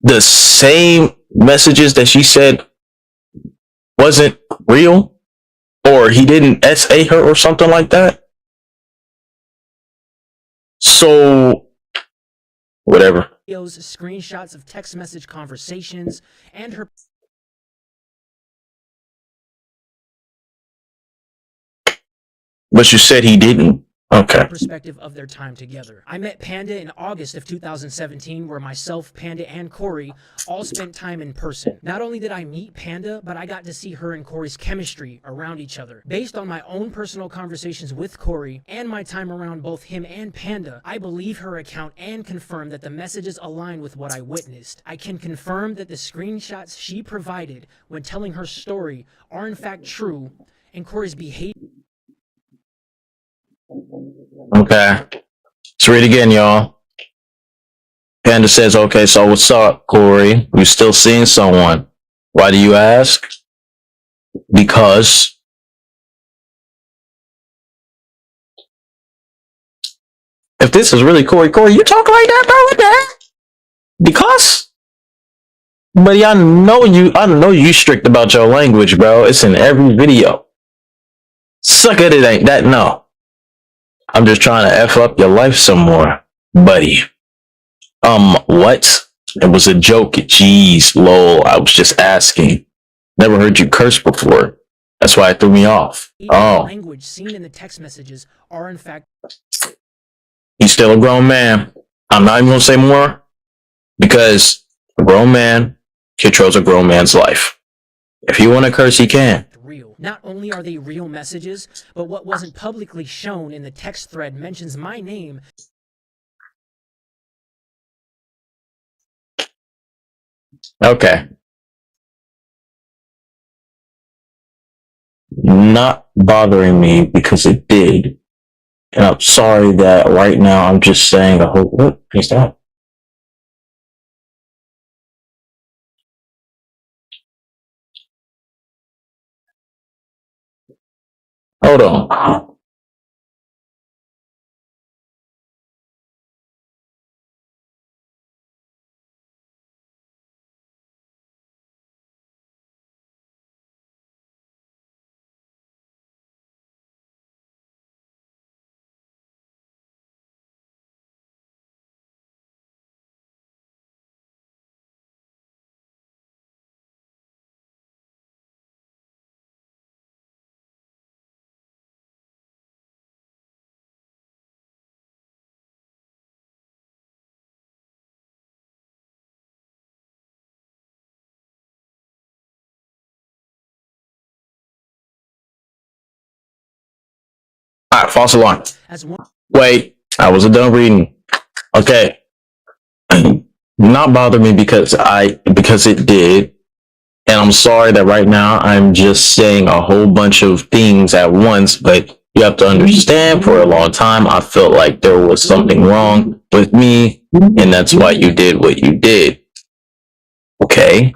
the same messages that she said wasn't real? Or he didn't SA her or something like that? So, whatever. Videos, screenshots of text message conversations, and her But you said he didn't. Okay. perspective of their time together. I met Panda in August of 2017, where myself, Panda, and Corey all spent time in person. Not only did I meet Panda, but I got to see her and Corey's chemistry around each other. Based on my own personal conversations with Corey and my time around both him and Panda, I believe her account and confirm that the messages align with what I witnessed. I can confirm that the screenshots she provided when telling her story are in fact true, and Corey's behavior. Okay. Let's read again, y'all. Panda says, okay, so what's up, Corey? You still seeing someone? Why do you ask? Because if this is really Corey, you talk like that, bro? What the heck? Because? Buddy, I know you strict about your language, bro. It's in every video. Suck it ain't that, no. I'm just trying to F up your life some more, buddy. What? It was a joke. Jeez, lol. I was just asking. Never heard you curse before. That's why it threw me off. Even the Oh, language seen in the text messages are in fact he's still a grown man. I'm not even gonna say more because a grown man controls a grown man's life. If he want to curse, he can. real. Not only are they real messages, but what wasn't publicly shown in the text thread mentions my name. Okay. Not bothering me because it did. And I'm sorry that right now I'm just saying a whole what? Hey, stop. Hold on. All right, false alarm. As one Wait, I wasn't done reading. Okay. Not bother me because it did. And I'm sorry that right now I'm just saying a whole bunch of things at once, but you have to understand for a long time I felt like there was something wrong with me, and that's why you did what you did. Okay.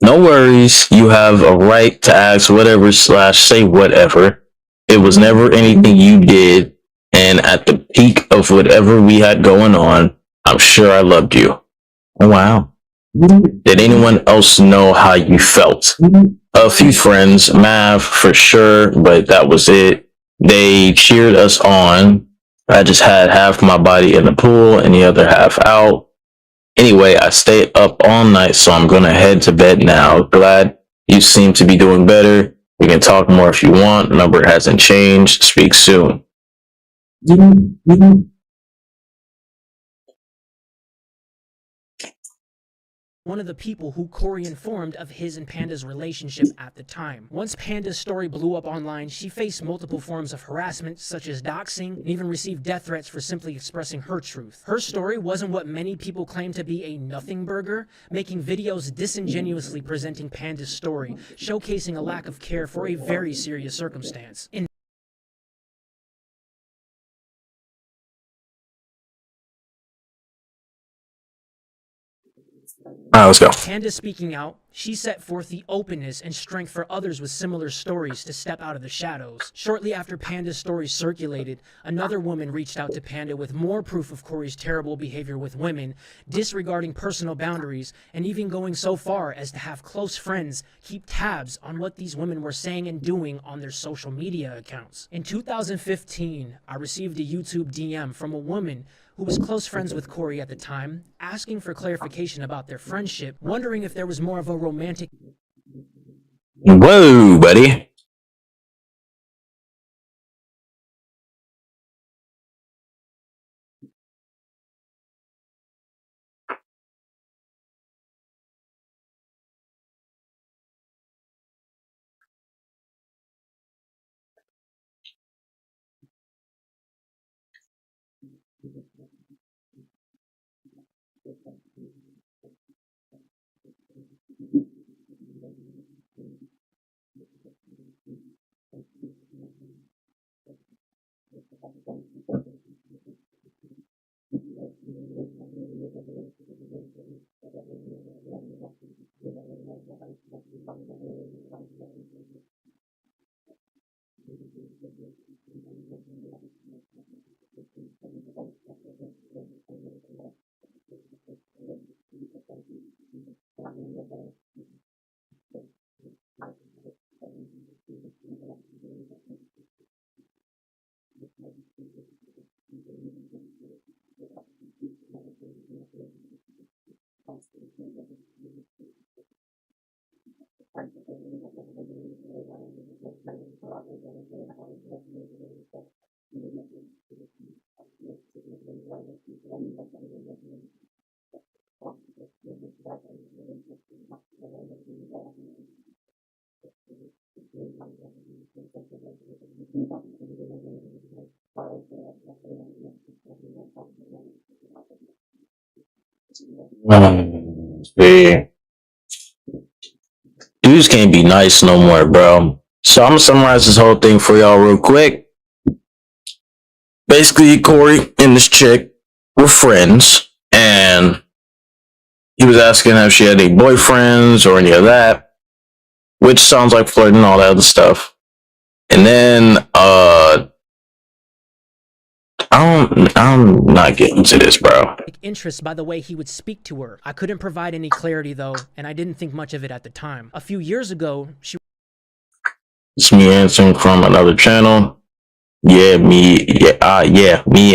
No worries. You have a right to ask whatever / say whatever. It was never anything you did, and at the peak of whatever we had going on, I'm sure I loved you. Oh, wow. Did anyone else know how you felt? A few friends, Mav for sure, but that was it. They cheered us on. I just had half my body in the pool and the other half out. Anyway, I stayed up all night, so I'm gonna head to bed now. Glad you seem to be doing better. We can talk more if you want. Number hasn't changed. Speak soon. of the people who Corey informed of his and Panda's relationship at the time. Once Panda's story blew up online, she faced multiple forms of harassment, such as doxing, and even received death threats for simply expressing her truth. Her story wasn't what many people claim to be a nothing burger, making videos disingenuously presenting Panda's story, showcasing a lack of care for a very serious circumstance. All right, let's go. Panda speaking out, she set forth the openness and strength for others with similar stories to step out of the shadows. Shortly after Panda's story circulated, another woman reached out to Panda with more proof of Corey's terrible behavior with women, disregarding personal boundaries, and even going so far as to have close friends keep tabs on what these women were saying and doing on their social media accounts. In 2015, I received a YouTube DM from a woman who was close friends with Corey at the time, asking for clarification about their friendship, wondering if there was more of a romantic... Whoa, buddy. See, dudes can't be nice no more, bro. So I'm gonna summarize this whole thing for y'all real quick. Basically, Corey and this chick were friends, and he was asking if she had any boyfriends or any of that, which sounds like flirting and all that other stuff. And then, I'm not getting to this, bro. Interest by the way he would speak to her. I couldn't provide any clarity though, and I didn't think much of it at the time. A few years ago, she It's me answering from another channel. Me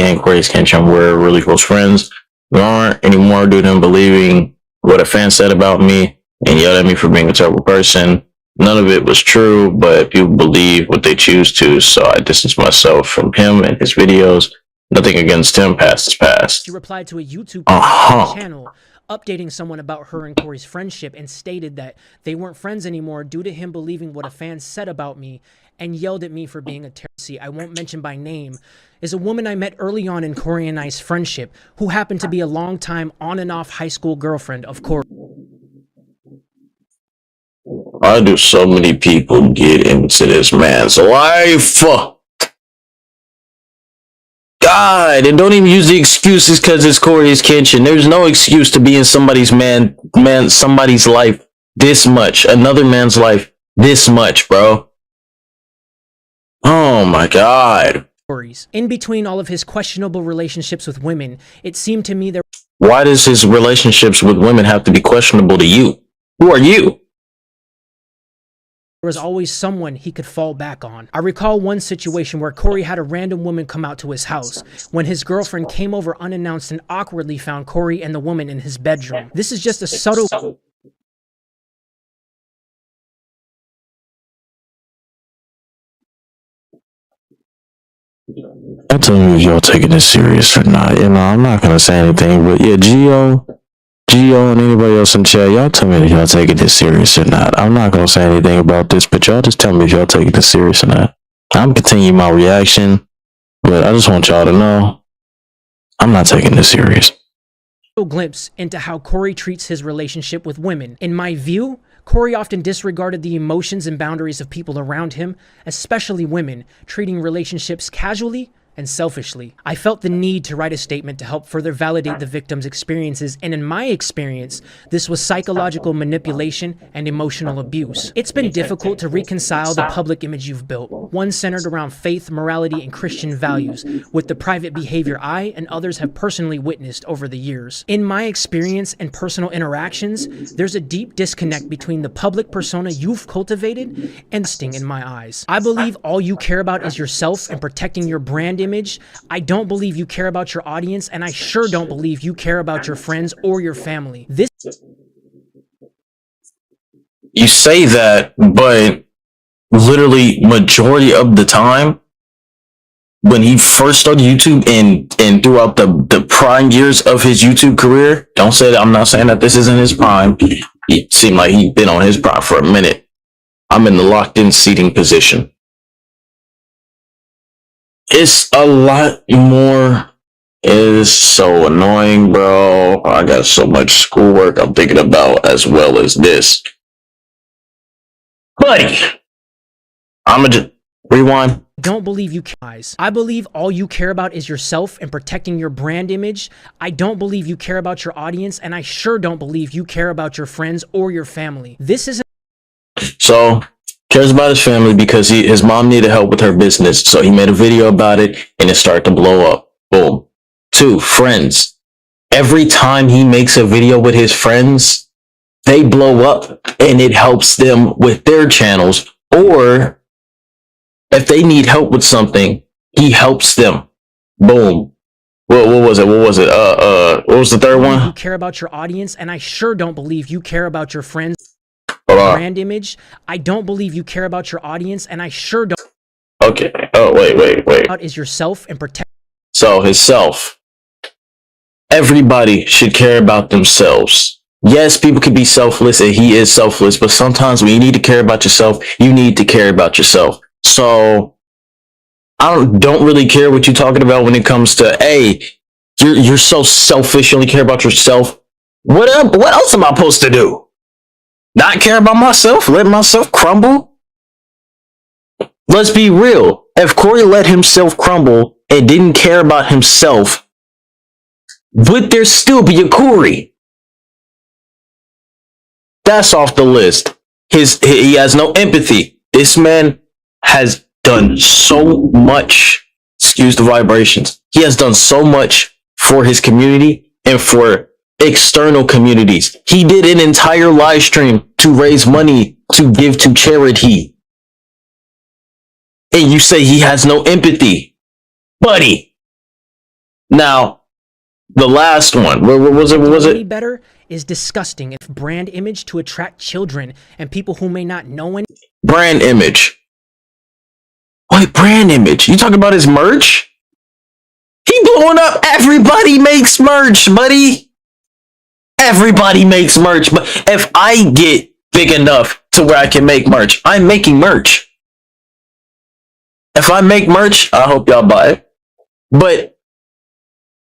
and Grace Kenshin were really close friends. We aren't anymore due to him believing what a fan said about me and yelled at me for being a terrible person. None of it was true, but people believe what they choose to, so I distanced myself from him and his videos. Nothing against him, past is past. She replied to a YouTube Uh-huh. channel updating someone about her and Corey's friendship and stated that they weren't friends anymore due to him believing what a fan said about me and yelled at me for being a terrorist. I won't mention by name, is a woman I met early on in Corey and I's friendship who happened to be a long-time on and off high school girlfriend of Corey. Why do so many people get into this man's life? God, and don't even use the excuses because it's Corey's kitchen. There's no excuse to be in somebody's somebody's life this much. Another man's life this much, bro. Oh my God. In between all of his questionable relationships with women, it seemed to me there Why does his relationships with women have to be questionable to you? Who are you? was always someone he could fall back on. I recall one situation where Corey had a random woman come out to his house. When his girlfriend came over unannounced and awkwardly found Corey and the woman in his bedroom. This is just a subtle... I'll tell me if y'all taking this serious or not. You know, I'm not gonna say anything, but yeah, Gio, and anybody else in chat, y'all tell me if y'all taking this serious or not. I'm not gonna say anything about this, but y'all just tell me if y'all taking this serious or not. I'm continuing my reaction, but I just want y'all to know I'm not taking this serious. Glimpse into how Corey treats his relationship with women. In my view, Corey often disregarded the emotions and boundaries of people around him, especially women, treating relationships casually and selfishly. I felt the need to write a statement to help further validate the victim's experiences, and in my experience, this was psychological manipulation and emotional abuse. It's been difficult to reconcile the public image you've built, one centered around faith, morality, and Christian values, with the private behavior I and others have personally witnessed over the years. In my experience and personal interactions, there's a deep disconnect between the public persona you've cultivated and sting in my eyes. I believe all you care about is yourself and protecting your brand image. I don't believe you care about your audience, and I sure don't believe you care about your friends or your family. This You say that, but literally majority of the time, when he first started YouTube and throughout the prime years of his YouTube career, don't say that, I'm not saying that this isn't his prime. It seemed like he'd been on his prime for a minute. I'm in the locked in seating position. It's a lot more. It is so annoying, bro. I got so much schoolwork I'm thinking about as well as this. Buddy, I'ma just rewind. don't believe you care. I believe all you care about is yourself and protecting your brand image. I don't believe you care about your audience, and I sure don't believe you care about your friends or your family. This isn't... So, cares about his family because his mom needed help with her business, so he made a video about it and it started to blow up. Boom. 2, friends. Every time he makes a video with his friends, they blow up and it helps them with their channels, or if they need help with something, he helps them. Boom. What was it? What was the third one? You care about your audience, and I sure don't believe you care about your friends. Hold on. brand image, I don't believe you care about your audience, and I sure don't Okay. Oh, wait. about is yourself and protect. So his self. Everybody should care about themselves. Yes, people can be selfless, and he is selfless, but sometimes when you need to care about yourself, you need to care about yourself. So I don't really care what you're talking about when it comes to, hey, you're so selfish, you only care about yourself. What else am I supposed to do? Not care about myself? Let myself crumble? Let's be real. If Corey let himself crumble and didn't care about himself, would there still be a Corey? That's off the list. He has no empathy. This man has done so much. Excuse the vibrations. He has done so much for his community and for external communities. He did an entire live stream to raise money to give to charity. And you say he has no empathy. Buddy. Now, the last one. What was it? Better is disgusting. If brand image to attract children and people who may not know any. Brand image. Wait, brand image? You talking about his merch? He blowing up. Everybody makes merch, buddy. Everybody makes merch. But if I get big enough to where I can make merch, I'm making merch. If I make merch, I hope y'all buy it. But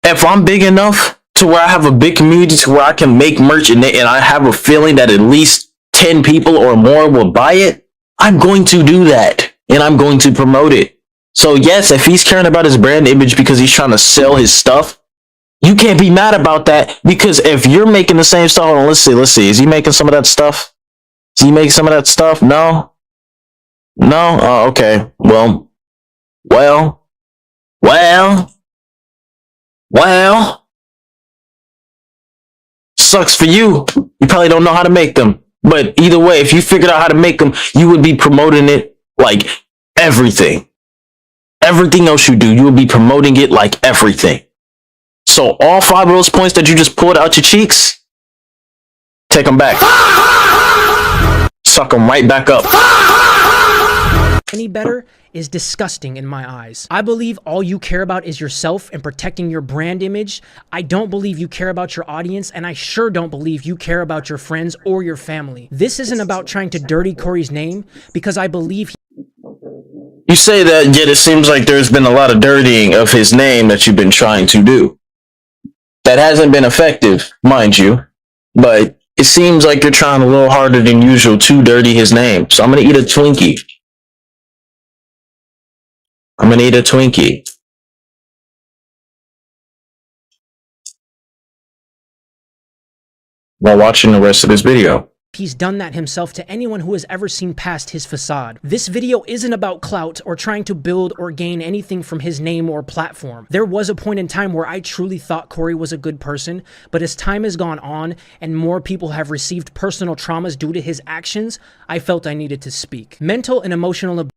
if I'm big enough to where I have a big community to where I can make merch and I have a feeling that at least 10 people or more will buy it, I'm going to do that. And I'm going to promote it. So yes, if he's caring about his brand image because he's trying to sell his stuff, you can't be mad about that, because if you're making the same stuff, let's see, is he making some of that stuff? Does he make some of that stuff? No? Oh, okay. Well, sucks for you. You probably don't know how to make them. But either way, if you figured out how to make them, you would be promoting it like everything. Everything else you do, you would be promoting it like everything. So all 5 of those points that you just pulled out your cheeks, take them back. Suck them right back up. Any better is disgusting in my eyes. I believe all you care about is yourself and protecting your brand image. I don't believe you care about your audience, and I sure don't believe you care about your friends or your family. This isn't about trying to dirty Corey's name, because I believe You say that, yet it seems like there's been a lot of dirtying of his name that you've been trying to do. That hasn't been effective, mind you, but it seems like you're trying a little harder than usual to dirty his name. So I'm gonna eat a Twinkie. While watching the rest of this video. he's done that himself to anyone who has ever seen past his facade. This video isn't about clout or trying to build or gain anything from his name or platform. There was a point in time where I truly thought Corey was a good person, but as time has gone on and more people have received personal traumas due to his actions, I felt I needed to speak. Mental and emotional abuse.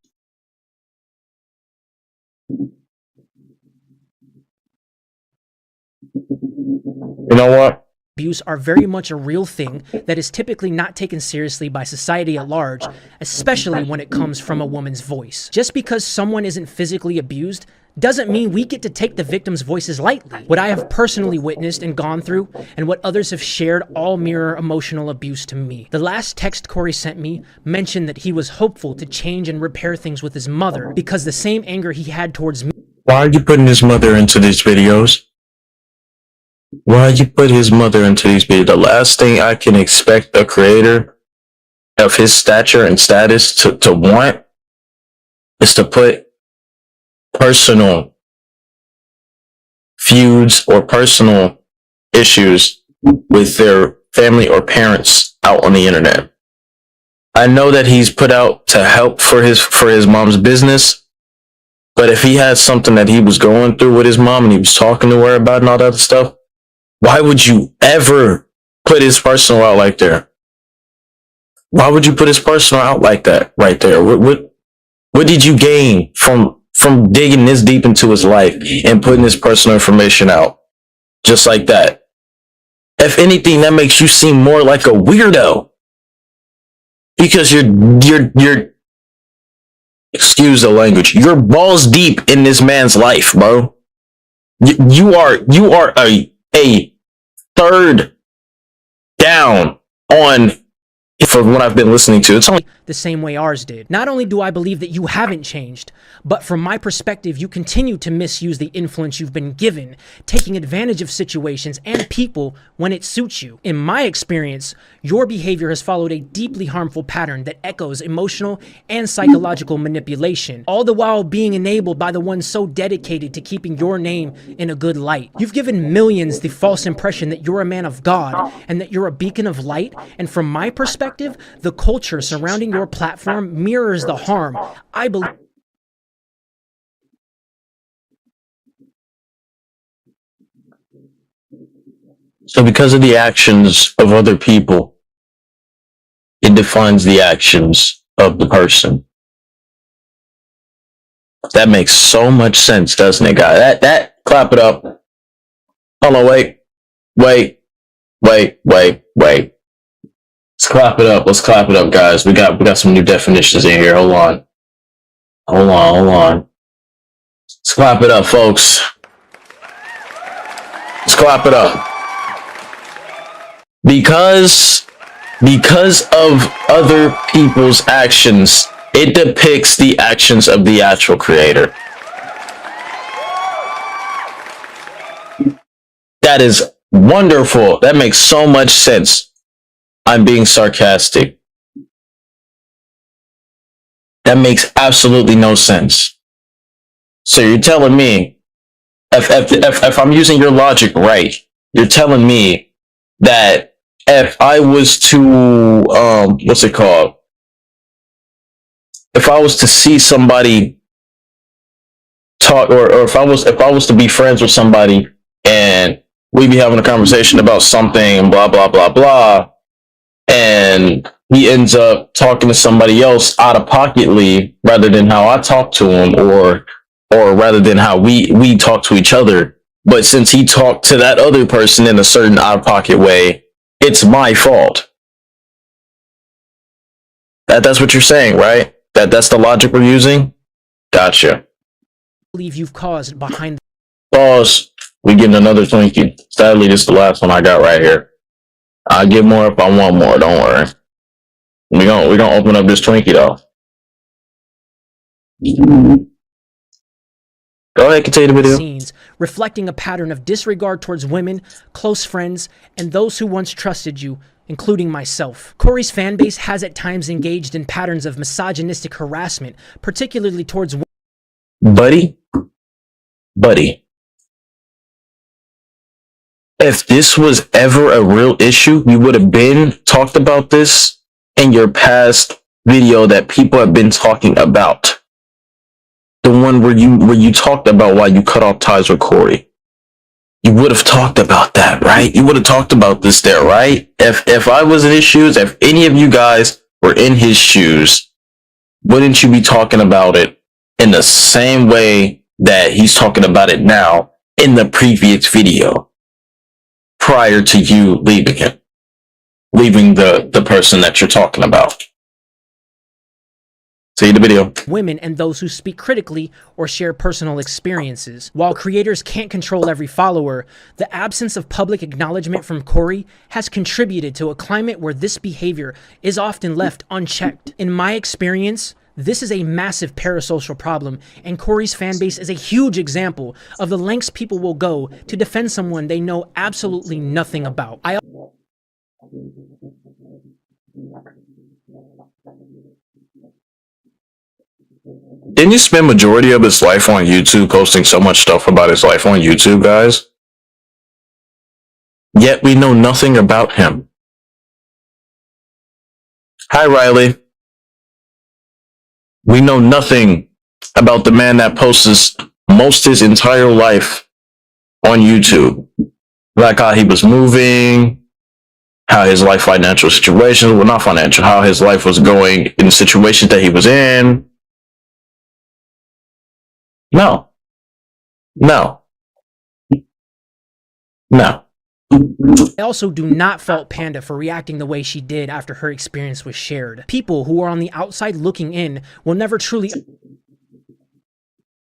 You know what? Abuse are very much a real thing that is typically not taken seriously by society at large, especially when it comes from a woman's voice. Just because someone isn't physically abused doesn't mean we get to take the victim's voices lightly. What I have personally witnessed and gone through, and what others have shared, all mirror emotional abuse to me. The last text Corey sent me mentioned that he was hopeful to change and repair things with his mother because the same anger he had towards me. Why are you putting his mother into these videos? Why you put his mother into these videos? The last thing I can expect a creator of his stature and status to want is to put personal feuds or personal issues with their family or parents out on the internet. I know that he's put out to help for his mom's business, but if he had something that he was going through with his mom and he was talking to her about and all that other stuff, why would you ever put his personal out like there? Why would you put his personal out like that right there? What did you gain from digging this deep into his life and putting his personal information out just like that? If anything, that makes you seem more like a weirdo. Because you're excuse the language, you're balls deep in this man's life, bro. You are a third down on for what I've been listening to. It's only the same way ours did. Not only do I believe that you haven't changed, but from my perspective, you continue to misuse the influence you've been given, taking advantage of situations and people when it suits you. In my experience, your behavior has followed a deeply harmful pattern that echoes emotional and psychological manipulation, all the while being enabled by the ones so dedicated to keeping your name in a good light. You've given millions the false impression that you're a man of God and that you're a beacon of light, and from my perspective, the culture surrounding your platform mirrors the harm I believe. so because of the actions of other people, it defines the actions of the person. That makes so much sense, doesn't it, guy? That clap it up. Hold on, wait. Let's clap it up. Let's clap it up, guys. We got some new definitions in here. Hold on. Let's clap it up, folks. Let's clap it up. Because of other people's actions, it depicts the actions of the actual creator. That is wonderful. That makes so much sense. I'm being sarcastic. That makes absolutely no sense. So you're telling me, if I'm using your logic right, you're telling me that if I was to, what's it called? If I was to see somebody talk, or if I was to be friends with somebody and we'd be having a conversation about something, blah, blah, blah, blah, and he ends up talking to somebody else out of pocketly rather than how I talk to him, or rather than how we talk to each other. But since he talked to that other person in a certain out of pocket way, it's my fault. That's what you're saying, right? That's the logic we're using? Gotcha. Believe you've caused behind. Pause. We getting another Twinkie. Sadly, this is the last one I got right here. I'll get more if I want more. Don't worry. We're gonna open up this Twinkie though. Go ahead, continue the video. Scenes reflecting a pattern of disregard towards women, close friends, and those who once trusted you, including myself. Corey's fanbase has at times engaged in patterns of misogynistic harassment, particularly towards Buddy. If this was ever a real issue, you would have been talked about this in your past video that people have been talking about. The one where you talked about why you cut off ties with Corey. You would have talked about that, right? You would have talked about this there, right? If I was in his shoes, if any of you guys were in his shoes, wouldn't you be talking about it in the same way that he's talking about it now in the previous video? Prior to you leaving the person that you're talking about. See the video. Women and those who speak critically or share personal experiences. While creators can't control every follower, the absence of public acknowledgement from Corey has contributed to a climate where this behavior is often left unchecked. In my experience, this is a massive parasocial problem, and Corey's fanbase is a huge example of the lengths people will go to defend someone they know absolutely nothing about. Didn't you spend majority of his life on YouTube posting so much stuff about his life on YouTube, guys? Yet we know nothing about him. Hi, Riley. We know nothing about the man that posts most his entire life on YouTube. Like how he was moving, how his life financial situations, well, not financial, how his life was going in the situations that he was in. No. I also do not fault Panda for reacting the way she did after her experience was shared. People who are on the outside looking in will never truly...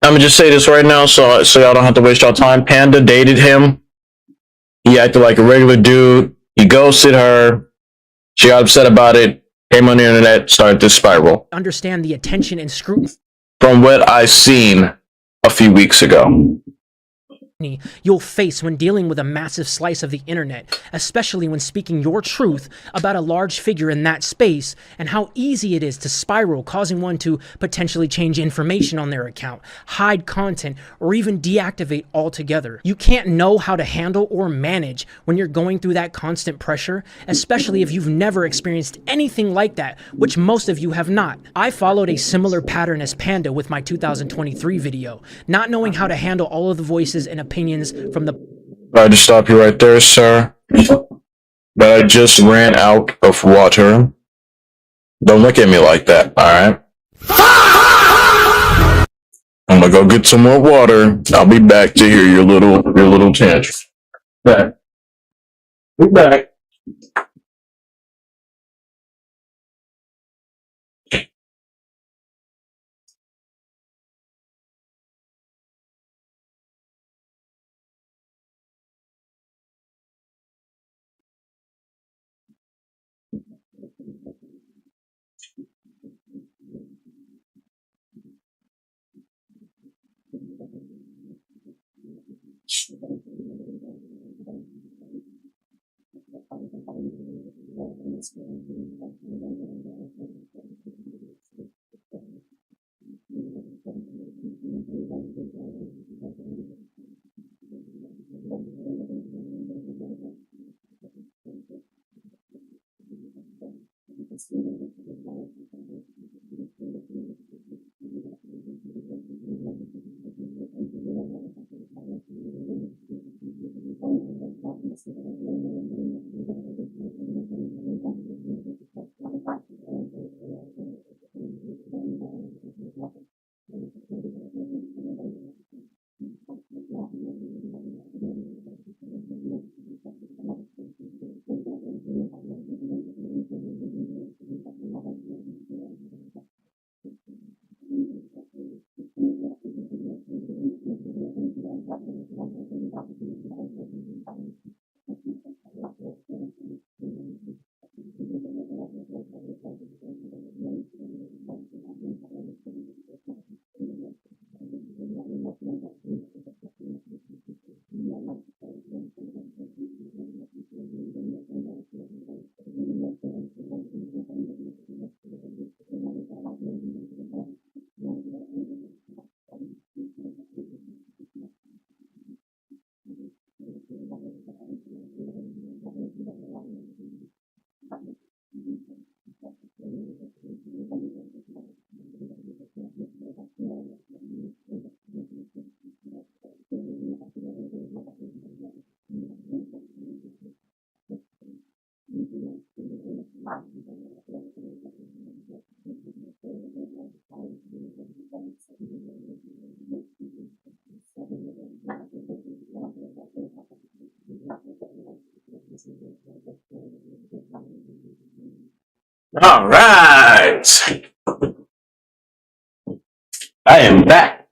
I'm gonna just say this right now so y'all don't have to waste y'all time. Panda dated him. He acted like a regular dude. He ghosted her. She got upset about it. Came on the internet, started this spiral. understand the attention and scrutiny From what I seen a few weeks ago. you'll face when dealing with a massive slice of the internet, especially when speaking your truth about a large figure in that space, and how easy it is to spiral, causing one to potentially change information on their account, hide content, or even deactivate altogether. You can't know how to handle or manage when you're going through that constant pressure, especially if you've never experienced anything like that, which most of you have not. I followed a similar pattern as Panda with my 2023 video, not knowing how to handle all of the voices and opinions from the... I had to stop you right there, sir. But I just ran out of water. Don't look at me like that, alright? I'm gonna go get some more water. I'll be back to hear your little tantrum. Back. Be back. All right. I am back.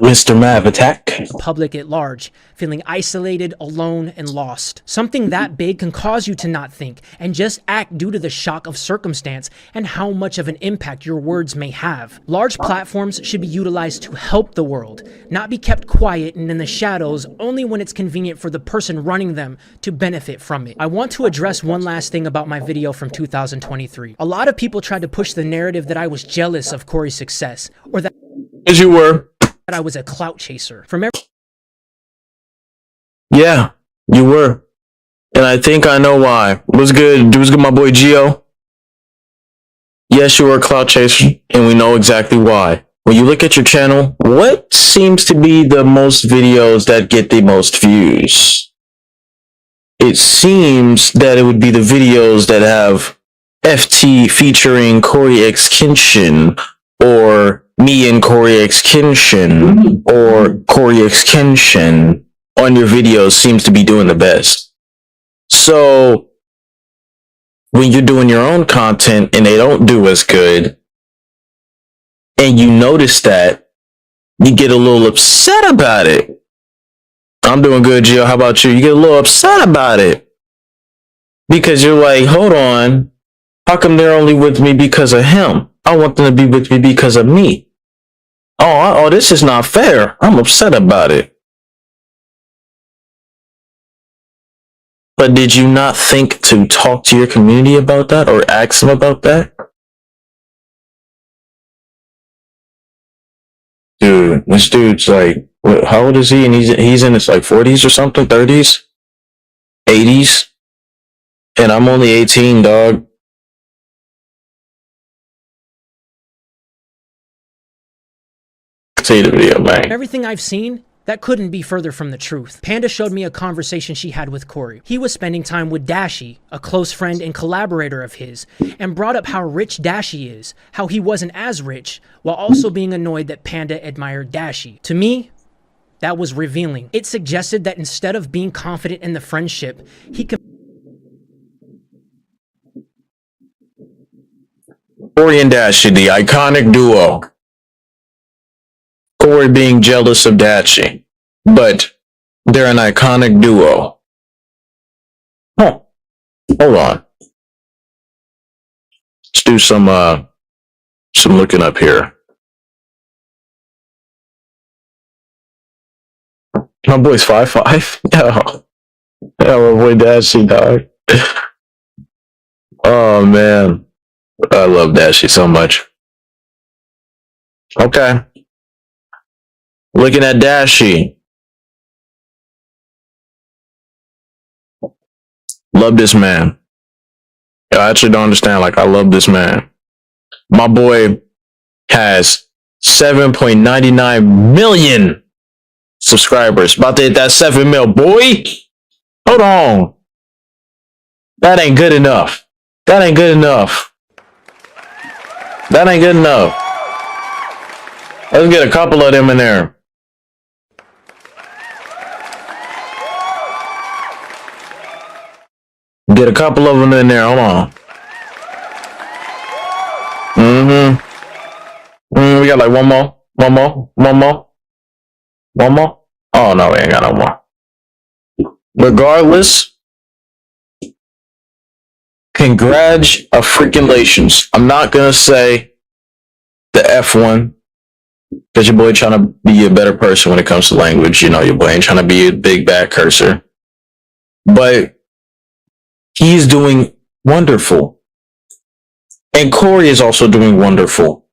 Mr. Mav Attack. public at large, feeling isolated, alone, and lost. Something that big can cause you to not think and just act due to the shock of circumstance and how much of an impact your words may have. Large platforms should be utilized to help the world, not be kept quiet and in the shadows only when it's convenient for the person running them to benefit from it. I want to address one last thing about my video from 2023. A lot of people tried to push the narrative that I was jealous of Corey's success, or that As you were. I was a clout chaser. From every Yeah, you were. And I think I know why. What's good? What's good, my boy Gio? Yes, you were a clout chaser, and we know exactly why. When you look at your channel, what seems to be the most videos that get the most views? It seems that it would be the videos that have FT featuring Corey X Kenshin, or me and Corey X Kenshin, or Corey X Kenshin, on your videos seems to be doing the best. So when you're doing your own content and they don't do as good, and you notice that, you get a little upset about it. I'm doing good, Gio. How about you? You get a little upset about it because you're like, hold on, how come they're only with me because of him? I want them to be with me because of me. Oh, this is not fair. I'm upset about it. But did you not think to talk to your community about that or ask them about that? Dude, this dude's like, how old is he? And he's in his like 40s or something, 30s, 80s, and I'm only 18, dog. See the video, man. Everything I've seen, that couldn't be further from the truth. Panda showed me a conversation she had with Corey. He was spending time with Dashie, a close friend and collaborator of his, and brought up how rich Dashie is, how he wasn't as rich, while also being annoyed that Panda admired Dashie. To me, that was revealing. It suggested that instead of being confident in the friendship, he could. Corey and Dashie, the iconic duo. Corey being jealous of Dashie, but they're an iconic duo. Huh. Hold on. Let's do some looking up here. My boy's 5'5". Yeah, my boy Dashie, dog. Oh man, I love Dashie so much. Okay. Looking at Dashie. Love this man. I actually don't understand. Like, I love this man. My boy has 7.99 million subscribers. About to hit that 7 mil, boy. Hold on. That ain't good enough. That ain't good enough. That ain't good enough. Let's get a couple of them in there. Get a couple of them in there. Hold on. We got like one more. Oh no, we ain't got no more. Regardless, congratulations. I'm not gonna say the F1 because your boy trying to be a better person when it comes to language. You know, your boy ain't trying to be a big bad cursor, but he's doing wonderful. And Corey is also doing wonderful.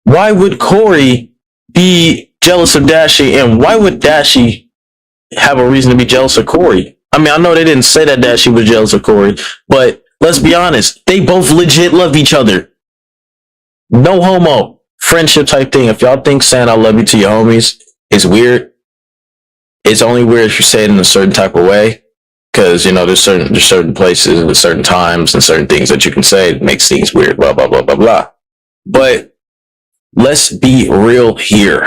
Why would Corey be jealous of Dashie? And why would Dashie have a reason to be jealous of Corey? I mean, I know they didn't say that Dashie was jealous of Corey, but let's be honest. They both legit love each other. No homo. Friendship type thing. If y'all think saying I love you to your homies is weird, it's only weird if you say it in a certain type of way. Because, you know, there's certain places and certain times and certain things that you can say that makes things weird, blah, blah, blah, blah, blah. But let's be real here.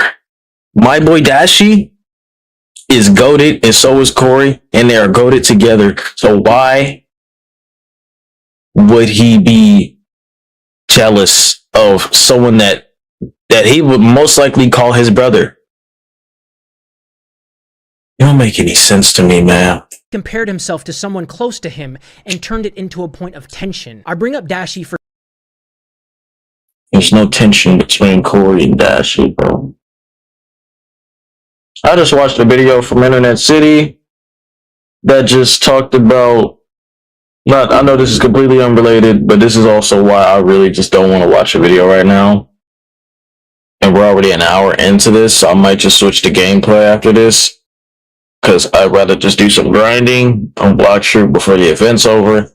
My boy Dashie is goated and so is Corey, and they are goated together. So why would he be jealous of someone that he would most likely call his brother? It don't make any sense to me, man. Compared himself to someone close to him and turned it into a point of tension. I bring up Dashie for. There's no tension between Corey and Dashie, bro. I just watched a video from Internet City that just talked about. I know this is completely unrelated, but this is also why I really just don't want to watch a video right now. And we're already an hour into this, so I might just switch to gameplay after this. Because I'd rather just do some grinding on Block Troop before the event's over.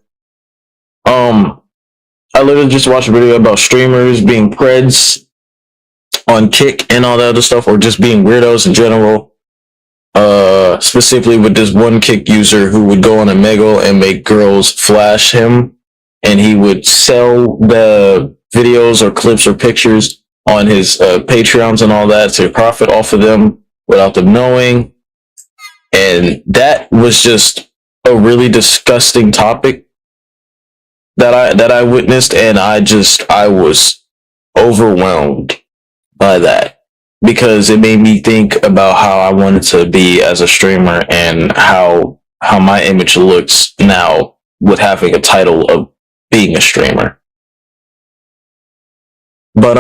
I literally just watched a video about streamers being preds on Kick and all that other stuff, or just being weirdos in general. Specifically with this one Kick user who would go on Omegle and make girls flash him, and he would sell the videos or clips or pictures on his Patreons and all that to profit off of them without them knowing. And that was just a really disgusting topic that I witnessed, and I was overwhelmed by that because it made me think about how I wanted to be as a streamer and how my image looks now with having a title of being a streamer. But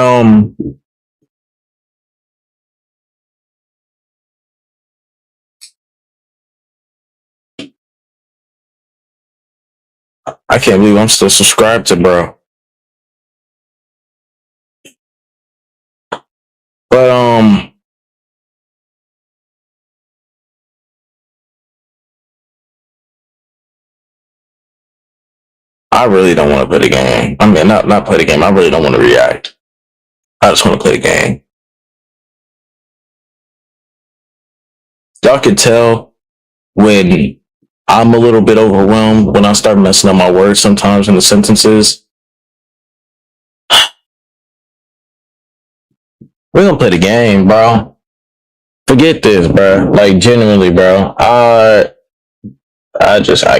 I can't believe I'm still subscribed to bro. But I really don't want to play the game. I mean, not play the game. I really don't want to react. I just want to play the game. Y'all can tell when I'm a little bit overwhelmed when I start messing up my words sometimes in the sentences. We're gonna play the game, bro. Forget this, bro. Like, genuinely, bro. I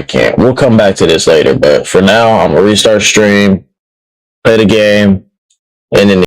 can't. We'll come back to this later, but for now, I'm gonna restart stream, play the game, and then